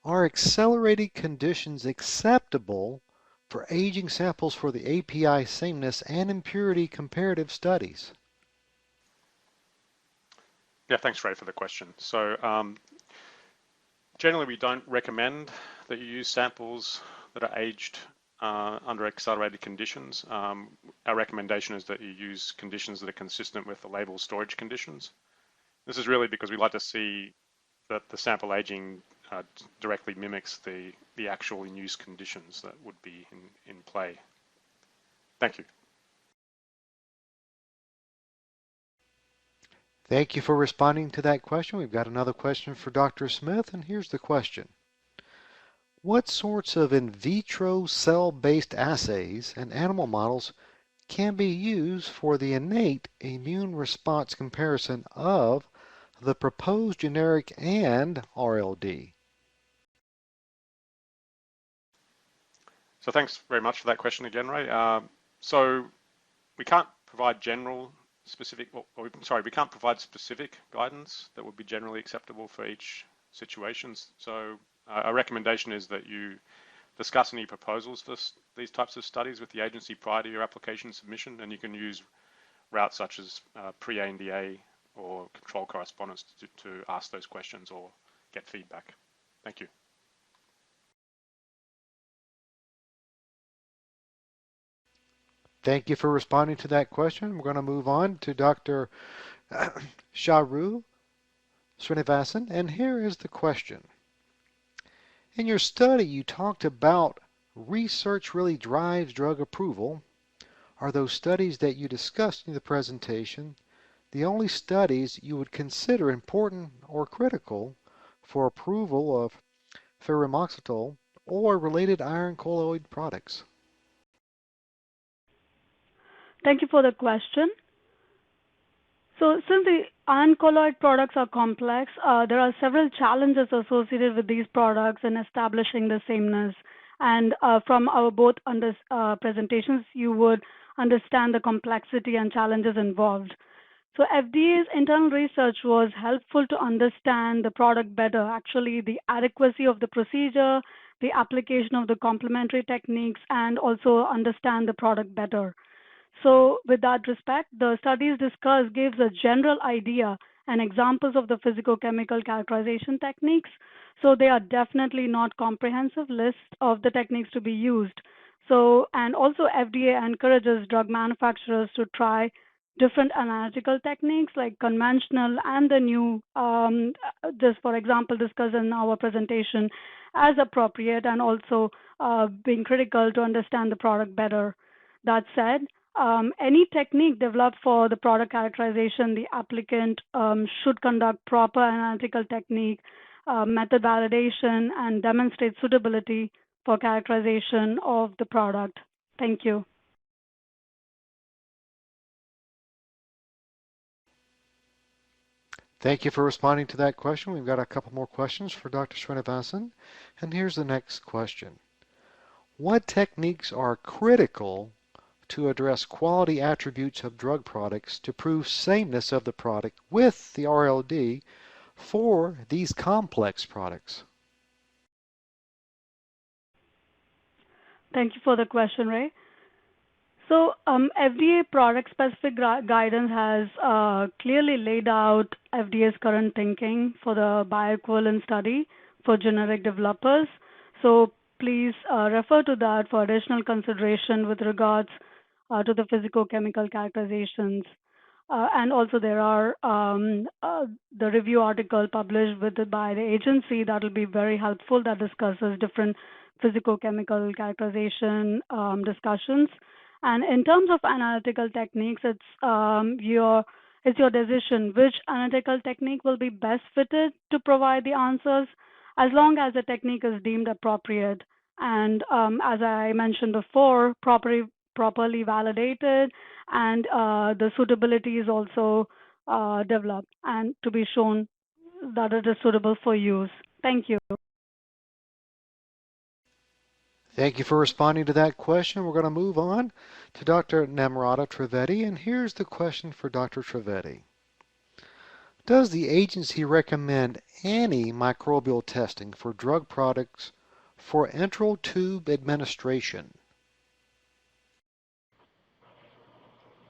Are accelerated conditions acceptable for aging samples for the API sameness and impurity comparative studies? Yeah, thanks, Ray, for the question. So generally, we don't recommend that you use samples that are aged under accelerated conditions. Our recommendation is that you use conditions that are consistent with the label storage conditions. This is really because we like to see that the sample aging directly mimics the actual in-use conditions that would be in play. Thank you. Thank you for responding to that question. We've got another question for Dr. Smith, and here's the question. What sorts of in vitro cell-based assays and animal models can be used for the innate immune response comparison of the proposed generic and RLD? So thanks very much for that question again, Ray. So we can't provide we can't provide specific guidance that would be generally acceptable for each situation. So our recommendation is that you discuss any proposals for these types of studies with the agency prior to your application submission, and you can use routes such as pre-ANDA or control correspondence to ask those questions or get feedback. Thank you. Thank you for responding to that question. We're going to move on to Dr. Charudharshini Srinivasan, and here is the question. In your study, you talked about research really drives drug approval. Are those studies that you discussed in the presentation the only studies you would consider important or critical for approval of Ferumoxytol or related iron colloid products? Thank you for the question. So since the iron colloid products are complex, there are several challenges associated with these products in establishing the sameness. And from our both presentations, you would understand the complexity and challenges involved. So FDA's internal research was helpful to understand the product better, actually the adequacy of the procedure, the application of the complementary techniques, and also understand the product better. So with that respect, the studies discussed gives a general idea and examples of the physicochemical characterization techniques. So they are definitely not comprehensive list of the techniques to be used. So, and also FDA encourages drug manufacturers to try different analytical techniques like conventional and the new, just for example, discussed in our presentation as appropriate, and also being critical to understand the product better. That said, any technique developed for the product characterization, the applicant should conduct proper analytical technique, method validation, and demonstrate suitability for characterization of the product. Thank you. Thank you for responding to that question. We've got a couple more questions for Dr. Srinivasan. And here's the next question. What techniques are critical to address quality attributes of drug products to prove sameness of the product with the RLD for these complex products? Thank you for the question, Ray. So FDA product-specific guidance has clearly laid out FDA's current thinking for the bioequivalent study for generic developers. So please refer to that for additional consideration with regards to the physicochemical characterizations. And also there are the review article published by the agency that will be very helpful that discusses different physicochemical characterization discussions. And in terms of analytical techniques, it's your decision which analytical technique will be best fitted to provide the answers, as long as the technique is deemed appropriate. And as I mentioned before, properly validated, and the suitability is also developed and to be shown that it is suitable for use. Thank you. Thank you for responding to that question. We're going to move on to Dr. Namrata Trivedi, and here's the question for Dr. Trivedi. Does the agency recommend any microbial testing for drug products for enteral tube administration?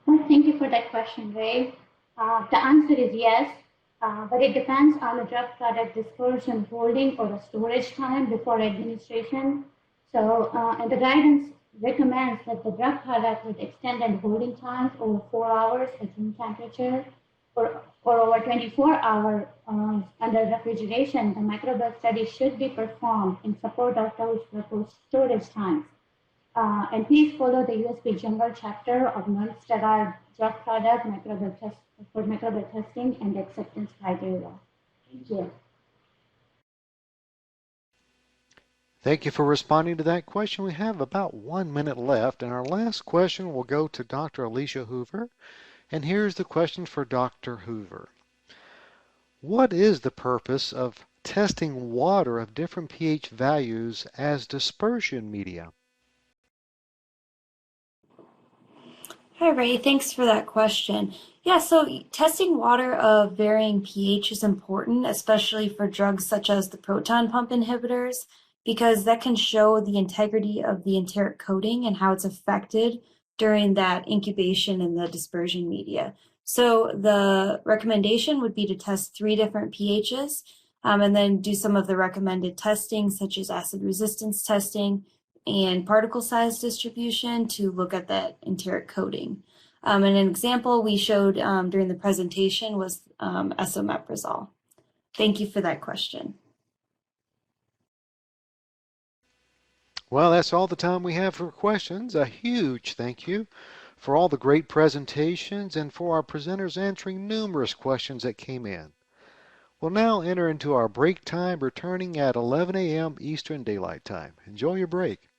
Well, thank you for that question, Ray. The answer is yes, but it depends on the drug product dispersion, holding, or the storage time before administration. So, and the guidance recommends that the drug product with extended holding times over 4 hours at room temperature or over 24 hours under refrigeration, the microbial study should be performed in support of those proposed storage times. And please follow the USB General Chapter of non-sterile drug product microbial testing and acceptance criteria. Thank you. Thank you for responding to that question. We have about 1 minute left, and our last question will go to Dr. Alicia Hoover. And here's the question for Dr. Hoover. What is the purpose of testing water of different pH values as dispersion media? Hi, Ray. Thanks for that question. Yeah, so testing water of varying pH is important, especially for drugs such as the proton pump inhibitors, because that can show the integrity of the enteric coating and how it's affected during that incubation in the dispersion media. So the recommendation would be to test 3 different pHs and then do some of the recommended testing, such as acid resistance testing and particle size distribution to look at that enteric coating. And an example we showed during the presentation was esomeprazole. Thank you for that question. Well, that's all the time we have for questions. A huge thank you for all the great presentations and for our presenters answering numerous questions that came in. We'll now enter into our break time, returning at 11 a.m. Eastern Daylight Time. Enjoy your break.